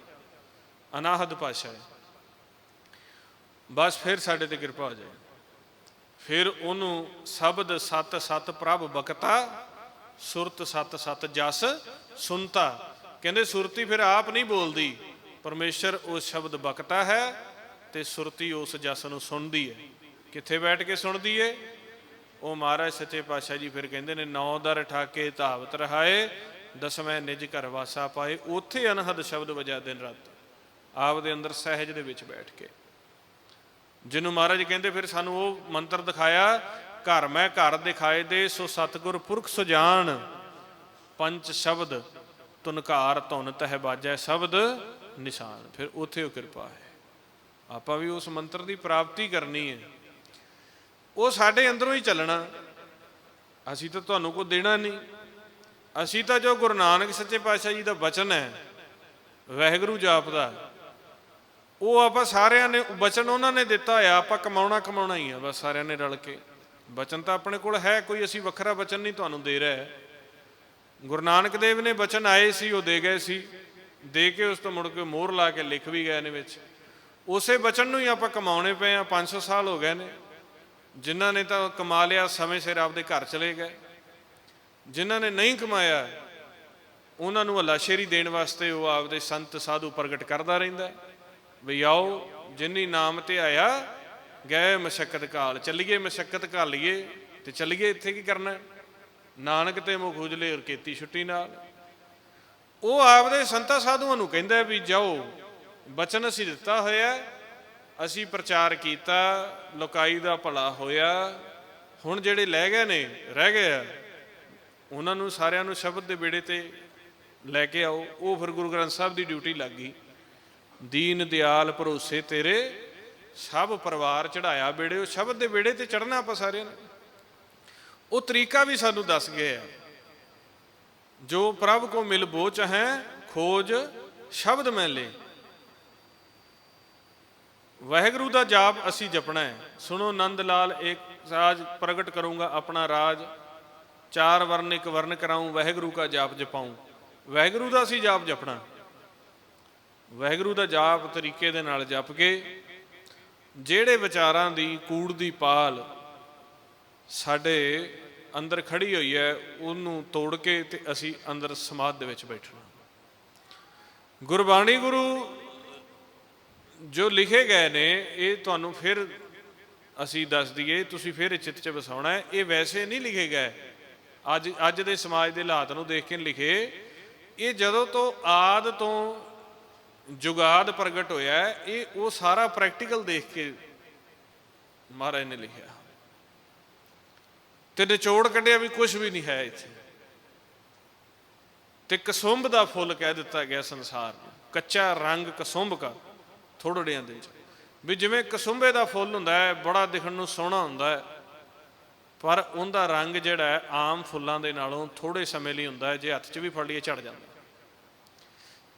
ਅਨਾਹਦ ਭਾਸ਼ਾ ਹੈ। ਬਸ ਫਿਰ ਸਾਡੇ ਤੇ ਕਿਰਪਾ ਹੋ ਜਾਏ। ਫਿਰ ਉਹਨੂੰ ਸ਼ਬਦ ਸਤ ਸਤ ਪ੍ਰਭ ਬਖਤਾ, ਸੁਰਤ ਸਤ ਸਤ ਜਸ ਸੁਨਤਾ। ਕਹਿੰਦੇ ਸੁਰਤੀ ਫਿਰ ਆਪ ਨਹੀਂ ਬੋਲਦੀ, ਪਰਮੇਸ਼ਰ ਉਸ ਸ਼ਬਦ ਬਖਤਾ ਹੈ ਤੇ ਸੁਰਤੀ ਉਸ ਜਸ ਨੂੰ ਸੁਣਦੀ ਹੈ। ਕਿੱਥੇ ਬੈਠ ਕੇ ਸੁਣਦੀ ਹੈ? ਉਹ ਮਹਾਰਾਜ ਸੱਚੇ ਪਾਤਸ਼ਾਹ ਜੀ ਫਿਰ ਕਹਿੰਦੇ ਨੇ, ਨੌ ਦਰ ਠਾਕੇ ਧਾਵਤ ਰਹਾਏ, ਦਸਵੇਂ ਨਿਜ ਘਰ ਵਾਸਾ ਪਾਏ। ਉੱਥੇ ਅਨਹਦ ਸ਼ਬਦ ਵਜਾ ਦਿਨ ਰਾਤ, ਆਪ ਦੇ ਅੰਦਰ ਸਹਿਜ ਦੇ ਵਿੱਚ ਬੈਠ ਕੇ। ਜਿਹਨੂੰ ਮਹਾਰਾਜ ਕਹਿੰਦੇ ਫਿਰ ਸਾਨੂੰ ਉਹ ਮੰਤਰ ਦਿਖਾਇਆ, ਘਰ ਮੈਂ ਘਰ ਦਿਖਾਏ ਦੇ, ਸੋ ਸਤਿਗੁਰ ਪੁਰਖ ਸੁਜਾਨ, ਪੰਜ ਸ਼ਬਦ ਧੁਨਕਾਰ ਧੁਨ ਤਹਿ ਬਾਜੈ ਸ਼ਬਦ ਨਿਸ਼ਾਨ। ਫਿਰ ਉੱਥੇ ਉਹ ਕਿਰਪਾ ਹੈ। ਆਪਾਂ ਵੀ ਉਸ ਮੰਤਰ ਦੀ ਪ੍ਰਾਪਤੀ ਕਰਨੀ ਹੈ, ਉਹ ਸਾਡੇ ਅੰਦਰੋਂ ਹੀ ਚੱਲਣਾ। ਅਸੀਂ ਤਾਂ ਤੁਹਾਨੂੰ ਕੋਈ ਦੇਣਾ ਨਹੀਂ। ਅਸੀਂ ਤਾਂ ਜੋ ਗੁਰੂ ਨਾਨਕ ਸੱਚੇ ਪਾਤਸ਼ਾਹ ਜੀ ਦਾ ਬਚਨ ਹੈ, ਵਾਹਿਗੁਰੂ ਜਾਪ ਦਾ, ਉਹ ਆਪਾਂ ਸਾਰਿਆਂ ਨੇ ਬਚਨ ਉਹਨਾਂ ਨੇ ਦਿੱਤਾ ਹੋਇਆ, ਆਪਾਂ ਕਮਾਉਣਾ ਹੀ ਆ ਬਸ ਸਾਰਿਆਂ ਨੇ ਰਲ ਕੇ। ਬਚਨ ਤਾਂ ਆਪਣੇ ਕੋਲ ਹੈ, ਕੋਈ ਅਸੀਂ ਵੱਖਰਾ ਬਚਨ ਨਹੀਂ ਤੁਹਾਨੂੰ ਦੇ ਰਿਹਾ। ਗੁਰੂ ਨਾਨਕ ਦੇਵ ਨੇ ਬਚਨ ਆਏ ਸੀ, ਉਹ ਦੇ ਗਏ ਸੀ, ਦੇ ਕੇ ਉਸ ਤੋਂ ਮੁੜ ਕੇ ਮੋਹਰ ਲਾ ਕੇ ਲਿਖ ਵੀ ਗਏ ਨੇ ਵਿੱਚ। ਉਸੇ ਬਚਨ ਨੂੰ ਹੀ ਆਪਾਂ ਕਮਾਉਣੇ ਪਏ ਆ। 500 ਸਾਲ ਹੋ ਗਏ ਨੇ। ਜਿਨ੍ਹਾਂ ਨੇ ਤਾਂ ਕਮਾ ਲਿਆ ਸਮੇਂ ਸਿਰ ਆਪਦੇ ਘਰ ਚਲੇ ਗਏ, ਜਿਨ੍ਹਾਂ ਨੇ ਨਹੀਂ ਕਮਾਇਆ ਉਹਨਾਂ ਨੂੰ ਹੱਲਾਸ਼ੇਰੀ ਦੇਣ ਵਾਸਤੇ ਉਹ ਆਪਦੇ ਸੰਤ ਸਾਧੂ ਪ੍ਰਗਟ ਕਰਦਾ ਰਹਿੰਦਾ ਵੀ ਆਓ ਜਿਨੀ ਨਾਮ ਤੇ ਆਇਆ, ਗਏ ਮਸ਼ੱਕਤ ਕਾਲ, ਚੱਲੀਏ ਮਸ਼ੱਕਤ ਘਾਲੀਏ ਤੇ ਚੱਲੀਏ। ਇੱਥੇ ਕੀ ਕਰਨਾ? ਨਾਨਕ ਤੇ ਮੁਖ ਉਜਲੇ ਔਰ ਕੀਤੀ ਛੁੱਟੀ ਨਾਲ। ਉਹ ਆਪਦੇ ਸੰਤਾਂ ਸਾਧੂਆਂ ਨੂੰ ਕਹਿੰਦਾ ਵੀ ਜਾਓ, ਬਚਨ ਅਸੀਂ ਦਿੱਤਾ ਹੋਇਆ, ਅਸੀਂ ਪ੍ਰਚਾਰ ਕੀਤਾ, ਲੋਕਾਈ ਦਾ ਭਲਾ ਹੋਇਆ। ਹੁਣ ਜਿਹੜੇ ਲੈ ਗਏ ਨੇ, ਰਹਿ ਗਏ ਆ, ਉਹਨਾਂ ਨੂੰ ਸਾਰਿਆਂ ਨੂੰ ਸ਼ਬਦ ਦੇ ਬੇੜੇ ਤੇ ਲੈ ਕੇ ਆਓ। ਉਹ ਫਿਰ ਗੁਰੂ ਗ੍ਰੰਥ ਸਾਹਿਬ ਦੀ ਡਿਊਟੀ ਲੱਗ ਗਈ। ਦੀਨ ਦਿਆਲ ਭਰੋਸੇ ਤੇਰੇ, ਸਭ ਪਰਿਵਾਰ ਚੜਾਇਆ ਬੇੜੇ। ਉਹ ਸ਼ਬਦ ਦੇ ਬੇੜੇ ਤੇ ਚੜ੍ਹਨਾ ਆਪਾਂ ਸਾਰਿਆਂ ਨੇ। ਉਹ ਤਰੀਕਾ ਵੀ ਸਾਨੂੰ ਦੱਸ ਗਏ ਆ, ਜੋ ਪ੍ਰਭ ਕੋ ਮਿਲ ਬੋ ਚਾਹੈ, ਖੋਜ ਸ਼ਬਦ ਮੈਂ ਲੈ। ਵਾਹਿਗੁਰੂ ਦਾ ਜਾਪ ਅਸੀਂ ਜਪਣਾ ਹੈ। ਸੁਣੋ ਨੰਦ ਲਾਲ ਇੱਕ ਰਾਜ ਪ੍ਰਗਟ ਕਰੂੰਗਾ ਆਪਣਾ ਰਾਜ, ਚਾਰ ਵਰਨ ਇੱਕ ਵਰਨ ਕਰਾਊਂ, ਵਾਹਿਗੁਰੂ ਕਾ ਜਾਪ ਜਪਾਊਂ। ਵਾਹਿਗੁਰੂ ਦਾ ਅਸੀਂ ਜਾਪ ਜਪਣਾ। ਵਾਹਿਗੁਰੂ ਦਾ ਜਾਪ ਤਰੀਕੇ ਦੇ ਨਾਲ ਜਪ ਕੇ ਜਿਹੜੇ ਵਿਚਾਰਾਂ ਦੀ ਕੂੜ ਦੀ ਪਾਲ ਸਾਡੇ ਅੰਦਰ ਖੜੀ ਹੋਈ ਹੈ, ਉਹਨੂੰ ਤੋੜ ਕੇ ਤੇ ਅਸੀਂ ਅੰਦਰ ਸਮਾਧ ਦੇ ਵਿੱਚ ਬੈਠਣਾ। ਗੁਰਬਾਣੀ ਗੁਰੂ ਜੋ ਲਿਖੇ ਗਏ ਨੇ, ਇਹ ਤੁਹਾਨੂੰ ਫਿਰ ਅਸੀਂ ਦੱਸ ਦਈਏ, ਤੁਸੀਂ ਫਿਰ ਚਿੱਤ 'ਚ ਵਸਾਉਣਾ ਹੈ। ਇਹ ਵੈਸੇ ਨਹੀਂ ਲਿਖੇ ਗਏ, ਅੱਜ ਦੇ ਸਮਾਜ ਦੇ ਹਾਲਾਤ ਨੂੰ ਦੇਖ ਕੇ ਲਿਖੇ। ਇਹ ਜਦੋਂ ਤੋਂ ਆਦ ਤੋਂ ਜੁਗਾਦ ਪ੍ਰਗਟ ਹੋਇਆ, ਇਹ ਉਹ ਸਾਰਾ ਪ੍ਰੈਕਟੀਕਲ ਦੇਖ ਕੇ ਮਹਾਰਾਜ ਨੇ ਲਿਖਿਆ ਤੇ ਨਿਚੋੜ ਕੱਢਿਆ ਵੀ ਕੁਝ ਵੀ ਨਹੀਂ ਹੈ ਇੱਥੇ। ਤੇ ਕਸੁੰਭ ਦਾ ਫੁੱਲ ਕਹਿ ਦਿੱਤਾ ਗਿਆ ਸੰਸਾਰ ਨੂੰ, ਕੱਚਾ ਰੰਗ ਕਸੁੰਭ ਕਾ ਥੋੜੜਿਆਂ ਦੇ ਵਿੱਚ। ਵੀ ਜਿਵੇਂ ਕਸੁੰਭੇ ਦਾ ਫੁੱਲ ਹੁੰਦਾ ਹੈ, ਬੜਾ ਦਿਖਣ ਨੂੰ ਸੋਹਣਾ ਹੁੰਦਾ ਹੈ, ਪਰ ਉਹਦਾ ਰੰਗ ਜਿਹੜਾ ਹੈ ਆਮ ਫੁੱਲਾਂ ਦੇ ਨਾਲੋਂ ਥੋੜ੍ਹੇ ਸਮੇਂ ਲਈ ਹੁੰਦਾ ਹੈ, ਜੇ ਹੱਥ 'ਚ ਵੀ ਫੜ ਲਈਏ ਝੜ ਜਾਂਦਾ।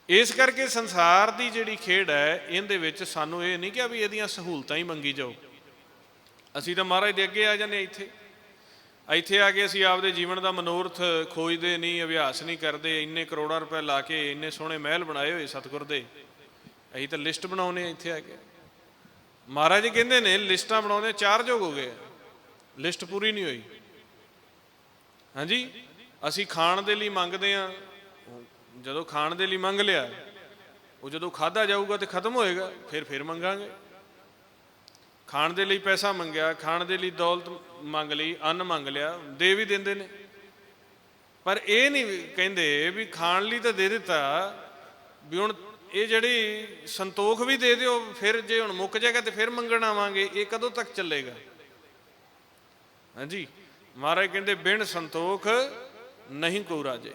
ਇਸ ਕਰਕੇ ਸੰਸਾਰ ਦੀ ਜਿਹੜੀ ਖੇਡ ਹੈ, ਇਹਦੇ ਵਿੱਚ ਸਾਨੂੰ ਇਹ ਨਹੀਂ ਕਿਹਾ ਵੀ ਇਹਦੀਆਂ ਸਹੂਲਤਾਂ ਹੀ ਮੰਗੀ ਜਾਓ। ਅਸੀਂ ਤਾਂ ਮਹਾਰਾਜ ਦੇ ਅੱਗੇ ਆ ਜਾਂਦੇ। ਇੱਥੇ ਆ ਕੇ ਅਸੀਂ ਆਪਦੇ ਜੀਵਨ ਦਾ ਮਨੋਰਥ ਖੋਜਦੇ ਨਹੀਂ, ਅਭਿਆਸ ਨਹੀਂ ਕਰਦੇ। ਇੰਨੇ ਕਰੋੜਾਂ ਰੁਪਏ ਲਾ ਕੇ ਇੰਨੇ ਸੋਹਣੇ ਮਹਿਲ ਬਣਾਏ ਹੋਏ ਸਤਿਗੁਰ ਦੇ, ਅਸੀਂ ਤਾਂ ਲਿਸਟ ਬਣਾਉਂਦੇ ਹਾਂ ਇੱਥੇ ਆ ਕੇ। ਮਹਾਰਾਜ ਜੀ ਕਹਿੰਦੇ ਨੇ ਲਿਸਟਾਂ ਬਣਾਉਂਦੇ 4 ਯੁੱਗ ਹੋ ਗਏ, ਲਿਸਟ ਪੂਰੀ ਨਹੀਂ ਹੋਈ। ਹਾਂਜੀ, ਅਸੀਂ ਖਾਣ ਦੇ ਲਈ ਮੰਗਦੇ ਹਾਂ, ਜਦੋਂ ਖਾਣ ਦੇ ਲਈ ਮੰਗ ਲਿਆ, ਉਹ ਜਦੋਂ ਖਾਧਾ ਜਾਊਗਾ ਤੇ ਖਤਮ ਹੋਏਗਾ, ਫਿਰ ਮੰਗਾਂਗੇ। ਖਾਣ ਦੇ ਲਈ ਪੈਸਾ ਮੰਗਿਆ, ਖਾਣ ਦੇ ਲਈ ਦੌਲਤ ਮੰਗ ਲਈ, ਅੰਨ ਮੰਗ ਲਿਆ, ਦੇ ਵੀ ਦਿੰਦੇ ਨੇ। ਪਰ ਇਹ ਨਹੀਂ ਕਹਿੰਦੇ ਵੀ ਖਾਣ ਲਈ ਤਾਂ ਦੇ ਦਿੱਤਾ, ਵੀ ਹੁਣ ਇਹ ਜਿਹੜੀ ਸੰਤੋਖ ਵੀ ਦੇ ਦਿਓ, ਫਿਰ ਜੇ ਹੁਣ ਮੁੱਕ ਜਾਏਗਾ ਤੇ ਫਿਰ ਮੰਗਣ ਆਵਾਂਗੇ। ਇਹ ਕਦੋਂ ਤੱਕ ਚੱਲੇਗਾ? ਹਾਂਜੀ, ਮਹਾਰਾਜ ਕਹਿੰਦੇ ਬਿਨ ਸੰਤੋਖ ਨਹੀਂ ਕੋ ਰਾਜੇ।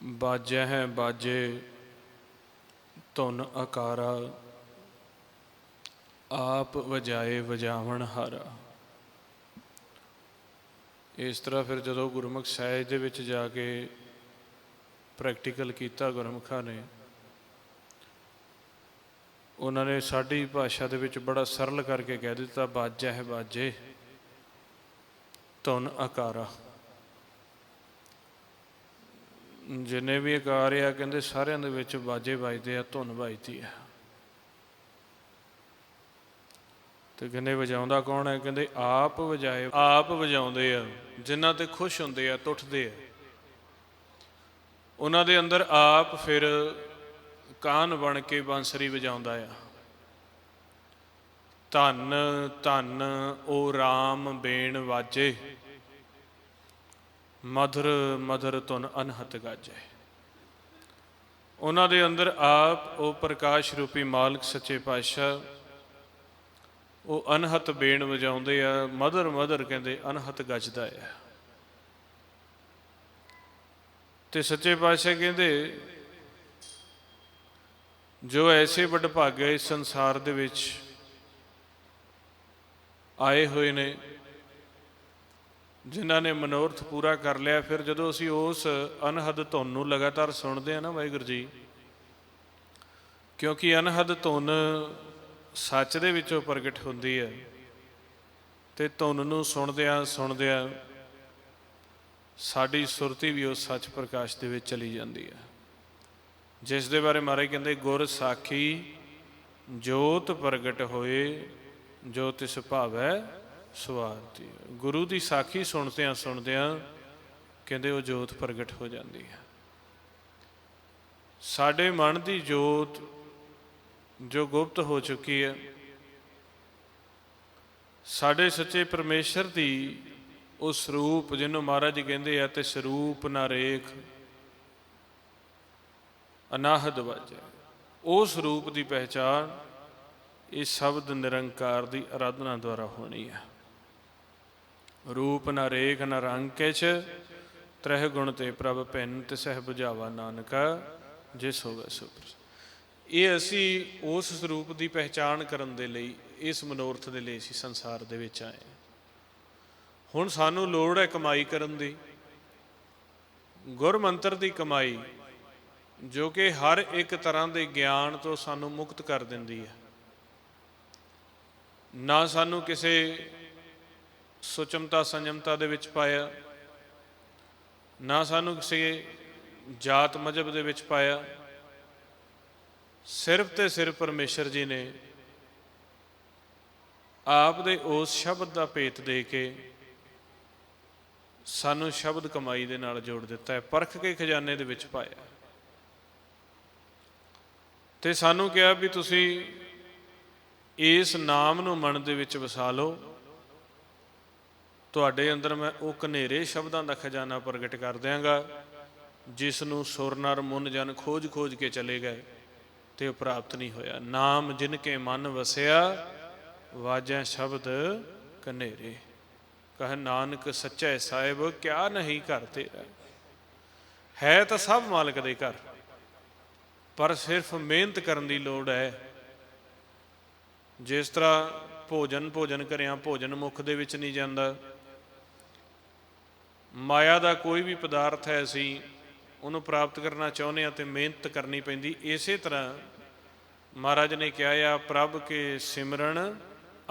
ਬਾਜੈ ਹੈ ਬਾਜੇ ਧੁਨ ਆਕਾਰਾ, ਆਪ ਵਜਾਏ ਵਜਾਵਣ ਹਾਰਾ। ਇਸ ਤਰ੍ਹਾਂ ਫਿਰ ਜਦੋਂ ਗੁਰਮੁਖ ਸਾਹਿਬ ਦੇ ਵਿੱਚ ਜਾ ਕੇ ਪ੍ਰੈਕਟੀਕਲ ਕੀਤਾ ਗੁਰਮੁਖਾਂ ਨੇ, ਉਹਨਾਂ ਨੇ ਸਾਡੀ ਭਾਸ਼ਾ ਦੇ ਵਿੱਚ ਬੜਾ ਸਰਲ ਕਰਕੇ ਕਹਿ ਦਿੱਤਾ, ਬਾਜਾ ਹੈ ਬਾਜੇ ਧੁਨ ਆਕਾਰਾ। ਜਿੰਨੇ ਵੀ ਆਕਾਰ ਆ ਕਹਿੰਦੇ ਸਾਰਿਆਂ ਦੇ ਵਿੱਚ ਬਾਜੇ ਵੱਜਦੇ ਆ, ਧੁਨ ਵੱਜਦੀ ਆ। ਤੇ ਕਹਿੰਦੇ ਵਜਾਉਂਦਾ ਕੌਣ ਹੈ? ਕਹਿੰਦੇ ਆਪ ਵਜਾਏ, ਆਪ ਵਜਾਉਂਦੇ ਆ। ਜਿਨ੍ਹਾਂ ਤੇ ਖੁਸ਼ ਹੁੰਦੇ ਆ, ਟੁੱਟਦੇ ਆ, ਉਹਨਾਂ ਦੇ ਅੰਦਰ ਆਪ ਫਿਰ ਕਾਨ ਬਣ ਕੇ ਬਾਂਸਰੀ ਵਜਾਉਂਦਾ ਆ। ਧੰਨ ਧੰਨ ਉਹ ਰਾਮ ਬੇਣ ਵਾਜੇ, ਮਧੁਰ ਮਧੁਰ ਧੁਨ ਅਨਹਤ ਗਾਜੇ। ਉਹਨਾਂ ਦੇ ਅੰਦਰ ਆਪ ਉਹ ਪ੍ਰਕਾਸ਼ ਰੂਪੀ ਮਾਲਕ ਸੱਚੇ ਪਾਤਸ਼ਾਹ ਉਹ ਅਨਹਤ ਬੇਣ ਵਜਾਉਂਦੇ ਆ। ਮਧੁਰ ਮਧੁਰ ਕਹਿੰਦੇ ਅਨਹਤ ਗੱਜਦਾ ਆ। ਤੇ ਸੱਚੇ ਪਾਤਸ਼ਾਹ ਕਹਿੰਦੇ ਜੋ ਐਸੇ ਵਡਭਾਗੇ ਇਸ ਸੰਸਾਰ ਦੇ ਵਿੱਚ ਆਏ ਹੋਏ ਨੇ, ਜਿਨ੍ਹਾਂ ਨੇ ਮਨੋਰਥ ਪੂਰਾ ਕਰ ਲਿਆ, ਫਿਰ ਜਦੋਂ ਅਸੀਂ ਉਸ ਅਨਹਦ ਧੁਨ ਨੂੰ ਲਗਾਤਾਰ ਸੁਣਦੇ ਹਾਂ ਨਾ ਵਾਹਿਗੁਰੂ ਜੀ, ਕਿਉਂਕਿ ਅਨਹਦ ਧੁਨ ਸੱਚ ਦੇ ਵਿੱਚੋਂ ਪ੍ਰਗਟ ਹੁੰਦੀ ਹੈ, ਤੇ ਧੁਨ ਨੂੰ ਸੁਣਦਿਆਂ ਸੁਣਦਿਆਂ ਸਾਡੀ ਸੁਰਤੀ ਵੀ ਉਸ ਸੱਚ ਪ੍ਰਕਾਸ਼ ਦੇ ਵਿੱਚ ਚਲੀ ਜਾਂਦੀ ਹੈ, ਜਿਸ ਦੇ ਬਾਰੇ ਮਹਾਰਾਜ ਕਹਿੰਦੇ ਗੁਰ ਸਾਖੀ ਜੋਤ ਪ੍ਰਗਟ ਹੋਏ, ਜੋ ਤਿਸ ਭਾਵੈ ਸੁਆਰਤੀ। ਗੁਰੂ ਦੀ ਸਾਖੀ ਸੁਣਦਿਆਂ ਸੁਣਦਿਆਂ ਕਹਿੰਦੇ ਉਹ ਜੋਤ ਪ੍ਰਗਟ ਹੋ ਜਾਂਦੀ ਹੈ। ਸਾਡੇ ਮਨ ਦੀ ਜੋਤ ਜੋ ਗੁਪਤ ਹੋ ਚੁੱਕੀ ਹੈ, ਸਾਡੇ ਸੱਚੇ ਪਰਮੇਸ਼ਰ ਦੀ ਉਹ ਸਰੂਪ ਜਿਹਨੂੰ ਮਹਾਰਾਜ ਜੀ ਕਹਿੰਦੇ ਆ, ਤੇ ਸਰੂਪ ਨਾ ਰੇਖ ਅਨਾਹਦ ਵਾਜੈ, ਉਸ ਰੂਪ ਦੀ ਪਹਿਚਾਣ ਇਹ ਸ਼ਬਦ ਨਿਰੰਕਾਰ ਦੀ ਆਰਾਧਨਾ ਦੁਆਰਾ ਹੋਣੀ ਹੈ। ਰੂਪ ਨਾ ਰੇਖ ਨਾ ਰੰਗ ਕਿਛ, ਤ੍ਰਹਿ ਗੁਣ ਤੇ ਪ੍ਰਭ ਭਿੰਨ, ਤਿਸਹਿ ਬੁਝਾਵਾ ਨਾਨਕਾ ਜਿਸ ਹੋਵੇ ਸੋ ਪ੍ਰਸੰਨ। ਇਹ ਅਸੀਂ ਉਸ ਸਰੂਪ ਦੀ ਪਹਿਚਾਣ ਕਰਨ ਦੇ ਲਈ, ਇਸ ਮਨੋਰਥ ਦੇ ਲਈ ਅਸੀਂ ਸੰਸਾਰ ਦੇ ਵਿੱਚ ਆਏ। ਹੁਣ ਸਾਨੂੰ ਲੋੜ ਹੈ ਕਮਾਈ ਕਰਨ ਦੀ, ਗੁਰਮੰਤਰ ਦੀ ਕਮਾਈ, ਜੋ ਕਿ ਹਰ ਇੱਕ ਤਰ੍ਹਾਂ ਦੇ ਗਿਆਨ ਤੋਂ ਸਾਨੂੰ ਮੁਕਤ ਕਰ ਦਿੰਦੀ ਹੈ। ਨਾ ਸਾਨੂੰ ਕਿਸੇ ਸੁਚਮਤਾ ਸੰਯਮਤਾ ਦੇ ਵਿੱਚ ਪਾਇਆ, ਨਾ ਸਾਨੂੰ ਕਿਸੇ ਜਾਤ ਮਜ਼ਹਬ ਦੇ ਵਿੱਚ ਪਾਇਆ। ਸਿਰਫ ਤੇ ਸਿਰਫ ਪਰਮੇਸ਼ਰ ਜੀ ਨੇ ਆਪ ਦੇ ਉਸ ਸ਼ਬਦ ਦਾ ਭੇਤ ਦੇ ਕੇ ਸਾਨੂੰ ਸ਼ਬਦ ਕਮਾਈ ਦੇ ਨਾਲ ਜੋੜ ਦਿੱਤਾ ਹੈ, ਪਰਖ ਕੇ ਖਜ਼ਾਨੇ ਦੇ ਵਿੱਚ ਪਾਇਆ ਤੇ ਸਾਨੂੰ ਕਿਹਾ ਵੀ ਤੁਸੀਂ ਇਸ ਨਾਮ ਨੂੰ ਮਨ ਦੇ ਵਿੱਚ ਵਸਾ ਲਓ, ਤੁਹਾਡੇ ਅੰਦਰ ਮੈਂ ਉਹ ਘਨੇਰੇ ਸ਼ਬਦਾਂ ਦਾ ਖਜ਼ਾਨਾ ਪ੍ਰਗਟ ਕਰ ਦਿਆਂਗਾ, ਜਿਸ ਨੂੰ ਸੁਰ ਨਰ ਮੁਨ ਜਨ ਖੋਜ ਖੋਜ ਕੇ ਚਲੇ ਗਏ ਤੇ ਉਹ ਪ੍ਰਾਪਤ ਨਹੀਂ ਹੋਇਆ। ਨਾਮ ਜਿਨ ਕੇ ਮਨ ਵਸਿਆ, ਵਾਜੈ ਸ਼ਬਦ ਘਨੇਰੇ, ਕਹੇ ਨਾਨਕ ਸੱਚੈ ਸਾਹਿਬ ਕਿਆ ਨਹੀਂ ਘਰ ਤੇਰਾ। ਹੈ ਤਾਂ ਸਭ ਮਾਲਕ ਦੇ ਘਰ, ਪਰ ਸਿਰਫ ਮਿਹਨਤ ਕਰਨ ਦੀ ਲੋੜ ਹੈ। ਜਿਸ ਤਰ੍ਹਾਂ ਭੋਜਨ ਕਰਿਆ ਭੋਜਨ ਮੁੱਖ ਦੇ ਵਿੱਚ ਨਹੀਂ ਜਾਂਦਾ, ਮਾਇਆ ਦਾ ਕੋਈ ਵੀ ਪਦਾਰਥ ਹੈ, ਅਸੀਂ ਉਹਨੂੰ ਪ੍ਰਾਪਤ ਕਰਨਾ ਚਾਹੁੰਦੇ ਹਾਂ ਤੇ ਮਿਹਨਤ ਕਰਨੀ ਪੈਂਦੀ। ਇਸੇ ਤਰ੍ਹਾਂ ਮਹਾਰਾਜ ਨੇ ਕਿਹਾ ਆ, ਪ੍ਰਭ ਕੇ ਸਿਮਰਨ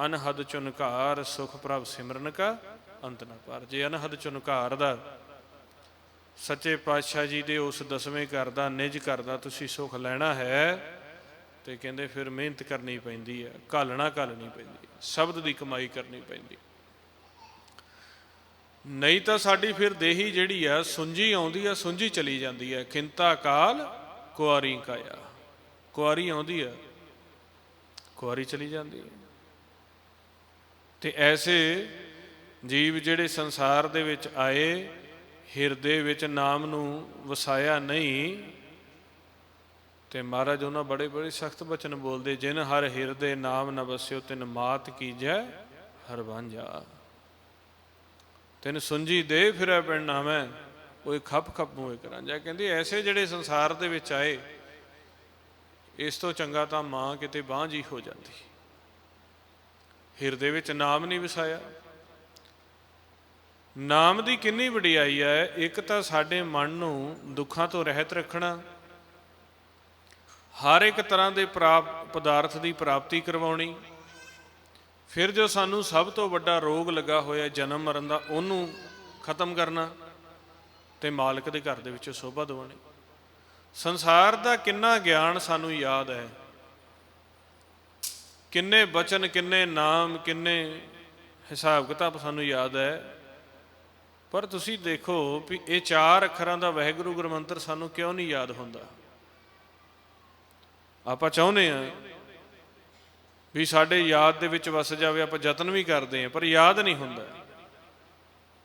ਅਨਹਦ ਚੁਨਕਾਰ, ਸੁਖ ਪ੍ਰਭ ਸਿਮਰਨ ਕਾ ਅੰਤ ਨਾ ਪਾਰ। ਜੇ ਅਨਹਦ ਚੁਨਕਾਰ ਦਾ, ਸੱਚੇ ਪਾਤਸ਼ਾਹ ਜੀ ਦੇ ਉਸ ਦਸਵੇਂ ਘਰ ਦਾ, ਨਿਜ ਘਰ ਦਾ ਤੁਸੀਂ ਸੁੱਖ ਲੈਣਾ ਹੈ ਤੇ ਕਹਿੰਦੇ ਫਿਰ ਮਿਹਨਤ ਕਰਨੀ ਪੈਂਦੀ ਹੈ, ਘਾਲਣੀ ਪੈਂਦੀ, ਸ਼ਬਦ ਦੀ ਕਮਾਈ ਕਰਨੀ ਪੈਂਦੀ। ਨਹੀਂ ਤਾਂ ਸਾਡੀ ਫਿਰ ਦੇਹੀ ਜਿਹੜੀ ਆ ਸੁੰਝੀ ਆਉਂਦੀ ਆ, ਸੁੰਝੀ ਚਲੀ ਜਾਂਦੀ ਹੈ। ਖਿੰਤਾ ਕਾਲ ਕੁਆਰੀ ਕਾਇਆ, ਕੁਆਰੀ ਆਉਂਦੀ ਆ, ਕੁਆਰੀ ਚਲੀ ਜਾਂਦੀ ਹੈ। ਤੇ ਐਸੇ ਜੀਵ ਜਿਹੜੇ ਸੰਸਾਰ ਦੇ ਵਿੱਚ ਆਏ, ਹਿਰਦੇ ਵਿੱਚ ਨਾਮ ਨੂੰ ਵਸਾਇਆ ਨਹੀਂ, ਤੇ ਮਹਾਰਾਜ ਉਹਨਾਂ ਬੜੇ ਬੜੇ ਸਖਤ ਬਚਨ ਬੋਲਦੇ, ਜਿਨ ਹਰ ਹਿਰਦੇ ਨਾਮ ਨ ਵਸਿਓ, ਤਿਨ ਮਾਤ ਕੀਜੈ ਹਰ ਵਾਂਝਾ। ਤਿਨ ਸੁੰਝੀ ਦੇ ਫਿਰੈ ਬਿਨ ਨਾਮੈ, ਉਹ ਖੱਪ ਖੱਪ ਮੂਹੇ ਕਰਾਂ ਜਾ। ਕਹਿੰਦੀ ਐਸੇ ਜਿਹੜੇ ਸੰਸਾਰ ਦੇ ਵਿੱਚ ਆਏ, ਇਸ ਤੋਂ ਚੰਗਾ ਤਾਂ ਮਾਂ ਕਿਤੇ ਬਾਂਝ ਹੀ ਹੋ ਜਾਂਦੀ। ਹਿਰਦੇ ਵਿੱਚ ਨਾਮ ਨਹੀਂ ਵਸਾਇਆ। ਨਾਮ ਦੀ ਕਿੰਨੀ ਵਡਿਆਈ ਹੈ। ਇੱਕ ਤਾਂ ਸਾਡੇ ਮਨ ਨੂੰ ਦੁੱਖਾਂ ਤੋਂ ਰਹਿਤ ਰੱਖਣਾ, ਹਰ ਇੱਕ ਤਰ੍ਹਾਂ ਦੇ ਪਦਾਰਥ ਦੀ ਪ੍ਰਾਪਤੀ ਕਰਵਾਉਣੀ, ਫਿਰ ਜੋ ਸਾਨੂੰ ਸਭ ਤੋਂ ਵੱਡਾ ਰੋਗ ਲੱਗਾ ਹੋਇਆ ਜਨਮ ਮਰਨ ਦਾ, ਉਹਨੂੰ ਖਤਮ ਕਰਨਾ, ਤੇ ਮਾਲਕ ਦੇ ਘਰ ਦੇ ਵਿੱਚ ਸ਼ੋਭਾ ਦਿਵਾਉਣੀ। ਸੰਸਾਰ ਦਾ ਕਿੰਨਾ ਗਿਆਨ ਸਾਨੂੰ ਯਾਦ ਹੈ, ਕਿੰਨੇ ਬਚਨ, ਕਿੰਨੇ ਨਾਮ, ਕਿੰਨੇ ਹਿਸਾਬ ਕਿਤਾਬ ਸਾਨੂੰ ਯਾਦ ਹੈ। ਪਰ ਤੁਸੀਂ ਦੇਖੋ ਵੀ ਇਹ 4 ਅੱਖਰਾਂ ਦਾ ਵਾਹਿਗੁਰੂ ਗੁਰਮੰਤਰ ਸਾਨੂੰ ਕਿਉਂ ਨਹੀਂ ਯਾਦ ਹੁੰਦਾ। ਆਪਾਂ ਚਾਹੁੰਦੇ ਹਾਂ ਵੀ ਸਾਡੇ ਯਾਦ ਦੇ ਵਿੱਚ ਵਸ ਜਾਵੇ, ਆਪਾਂ ਯਤਨ ਵੀ ਕਰਦੇ ਹਾਂ, ਪਰ ਯਾਦ ਨਹੀਂ ਹੁੰਦਾ।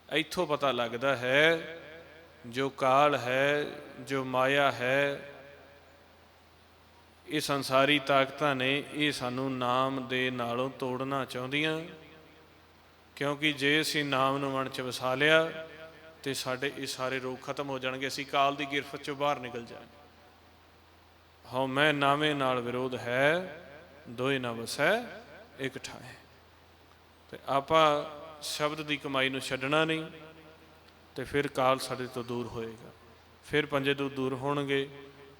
ਇੱਥੋਂ ਪਤਾ ਲੱਗਦਾ ਹੈ ਜੋ ਕਾਲ ਹੈ, ਜੋ ਮਾਇਆ ਹੈ, ਇਹ ਸੰਸਾਰੀ ਤਾਕਤਾਂ ਨੇ, ਇਹ ਸਾਨੂੰ ਨਾਮ ਦੇ ਨਾਲੋਂ ਤੋੜਨਾ ਚਾਹੁੰਦੀਆਂ। ਕਿਉਂਕਿ ਜੇ ਅਸੀਂ ਨਾਮ ਨੂੰ ਮਨ 'ਚ ਵਸਾ ਲਿਆ ਤੇ ਸਾਡੇ ਇਹ ਸਾਰੇ ਰੋਗ ਖਤਮ ਹੋ ਜਾਣਗੇ, ਅਸੀਂ ਕਾਲ ਦੀ ਗਿਰਫਤ 'ਚੋਂ ਬਾਹਰ ਨਿਕਲ ਜਾਵਾਂਗੇ। ਹਉ ਮੈਂ ਨਾਵੇਂ ਨਾਲ ਵਿਰੋਧ ਹੈ, ਦੋਏ ਨਾ ਵਸੈ ਇੱਕ ਠਾਏ। ਤੇ ਆਪਾਂ ਸ਼ਬਦ ਦੀ ਕਮਾਈ ਨੂੰ ਛੱਡਣਾ ਨਹੀਂ, ਤੇ ਫਿਰ ਕਾਲ ਸਾਡੇ ਤੋਂ ਦੂਰ ਹੋਏਗਾ, ਫਿਰ ਪੰਜੇ ਤੋਂ ਦੂਰ ਹੋਣਗੇ,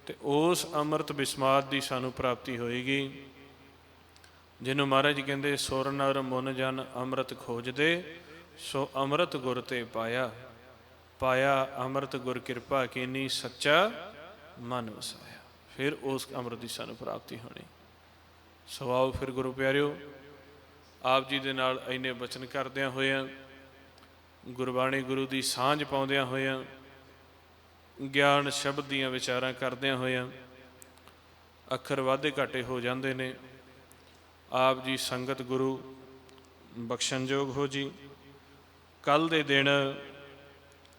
ਤੇ ਉਸ ਅੰਮ੍ਰਿਤ ਬਿਸਮਾਤ ਦੀ ਸਾਨੂੰ ਪ੍ਰਾਪਤੀ ਹੋਏਗੀ, ਜਿਹਨੂੰ ਮਹਾਰਾਜ ਜੀ ਕਹਿੰਦੇ ਸੁਰ ਨਰ ਮੁਨ ਜਨ ਅੰਮ੍ਰਿਤ ਖੋਜਦੇ, ਸੋ ਅੰਮ੍ਰਿਤ ਗੁਰ ਤੇ ਪਾਇਆ। ਪਾਇਆ ਅੰਮ੍ਰਿਤ ਗੁਰ ਕਿਰਪਾ ਕੀਨੀ, ਸੱਚਾ ਮਨ ਵਸਾਇਆ। ਫਿਰ ਉਸ ਅੰਮ੍ਰਿਤ ਦੀ ਸਾਨੂੰ ਪ੍ਰਾਪਤੀ ਹੋਣੀ। ਸੋ ਆਓ ਫਿਰ ਗੁਰੂ ਪਿਆਰਿਓ, ਆਪ ਜੀ ਦੇ ਨਾਲ ਇੰਨੇ ਬਚਨ ਕਰਦਿਆਂ ਹੋਇਆਂ, ਗੁਰਬਾਣੀ ਗੁਰੂ ਦੀ ਸਾਂਝ ਪਾਉਂਦਿਆਂ ਹੋਇਆਂ, ਗਿਆਨ ਸ਼ਬਦ ਦੀਆਂ ਵਿਚਾਰਾਂ ਕਰਦਿਆਂ ਹੋਇਆਂ, ਅੱਖਰ ਵਾਧੇ ਘਾਟੇ ਹੋ ਜਾਂਦੇ ਨੇ। ਆਪ ਜੀ ਸੰਗਤ ਗੁਰੂ ਬਖਸ਼ਣਯੋਗ ਹੋ ਜੀ। ਕੱਲ੍ਹ ਦੇ ਦਿਨ,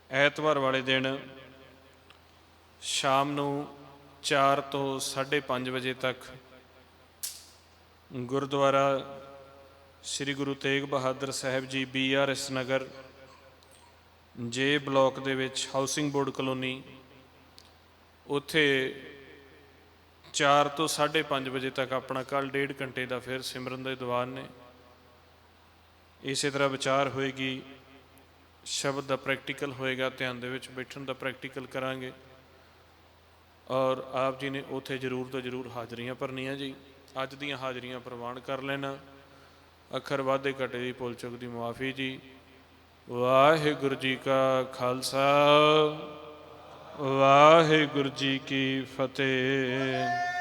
ਐਤਵਾਰ ਵਾਲੇ ਦਿਨ, ਸ਼ਾਮ ਨੂੰ 4 ਤੋਂ 5:30 ਵਜੇ ਤੱਕ ਗੁਰਦੁਆਰਾ ਸ੍ਰੀ ਗੁਰੂ ਤੇਗ ਬਹਾਦਰ ਸਾਹਿਬ ਜੀ BRS ਨਗਰ ਜੇ ਬਲੋਕ ਦੇ ਵਿੱਚ ਹਾਊਸਿੰਗ ਬੋਰਡ ਕਲੋਨੀ, ਉੱਥੇ 4 ਤੋਂ 5:30 ਵਜੇ ਤੱਕ ਆਪਣਾ ਕੱਲ੍ਹ 1.5 ਘੰਟੇ ਦਾ ਫਿਰ ਸਿਮਰਨ ਦੇ ਦੀਵਾਨ ਨੇ। ਇਸੇ ਤਰ੍ਹਾਂ ਵਿਚਾਰ ਹੋਏਗੀ, ਸ਼ਬਦ ਦਾ ਪ੍ਰੈਕਟੀਕਲ ਹੋਏਗਾ, ਧਿਆਨ ਦੇ ਵਿੱਚ ਬੈਠਣ ਦਾ ਪ੍ਰੈਕਟੀਕਲ ਕਰਾਂਗੇ। ਔਰ ਆਪ ਜੀ ਨੇ ਉੱਥੇ ਜ਼ਰੂਰ ਤੋਂ ਜ਼ਰੂਰ ਹਾਜ਼ਰੀਆਂ ਭਰਨੀਆਂ ਜੀ। ਅੱਜ ਦੀਆਂ ਹਾਜ਼ਰੀਆਂ ਪ੍ਰਵਾਨ ਕਰ ਲੈਣਾ। ਅੱਖਰ ਵਾਧੇ ਘਟੇ ਦੀ ਭੁੱਲ ਚੁੱਕ ਦੀ ਮੁਆਫੀ ਜੀ। ਵਾਹਿਗੁਰੂ ਜੀ ਕਾ ਖਾਲਸਾ, ਵਾਹਿਗੁਰੂ ਜੀ ਕੀ ਫਤਿਹ।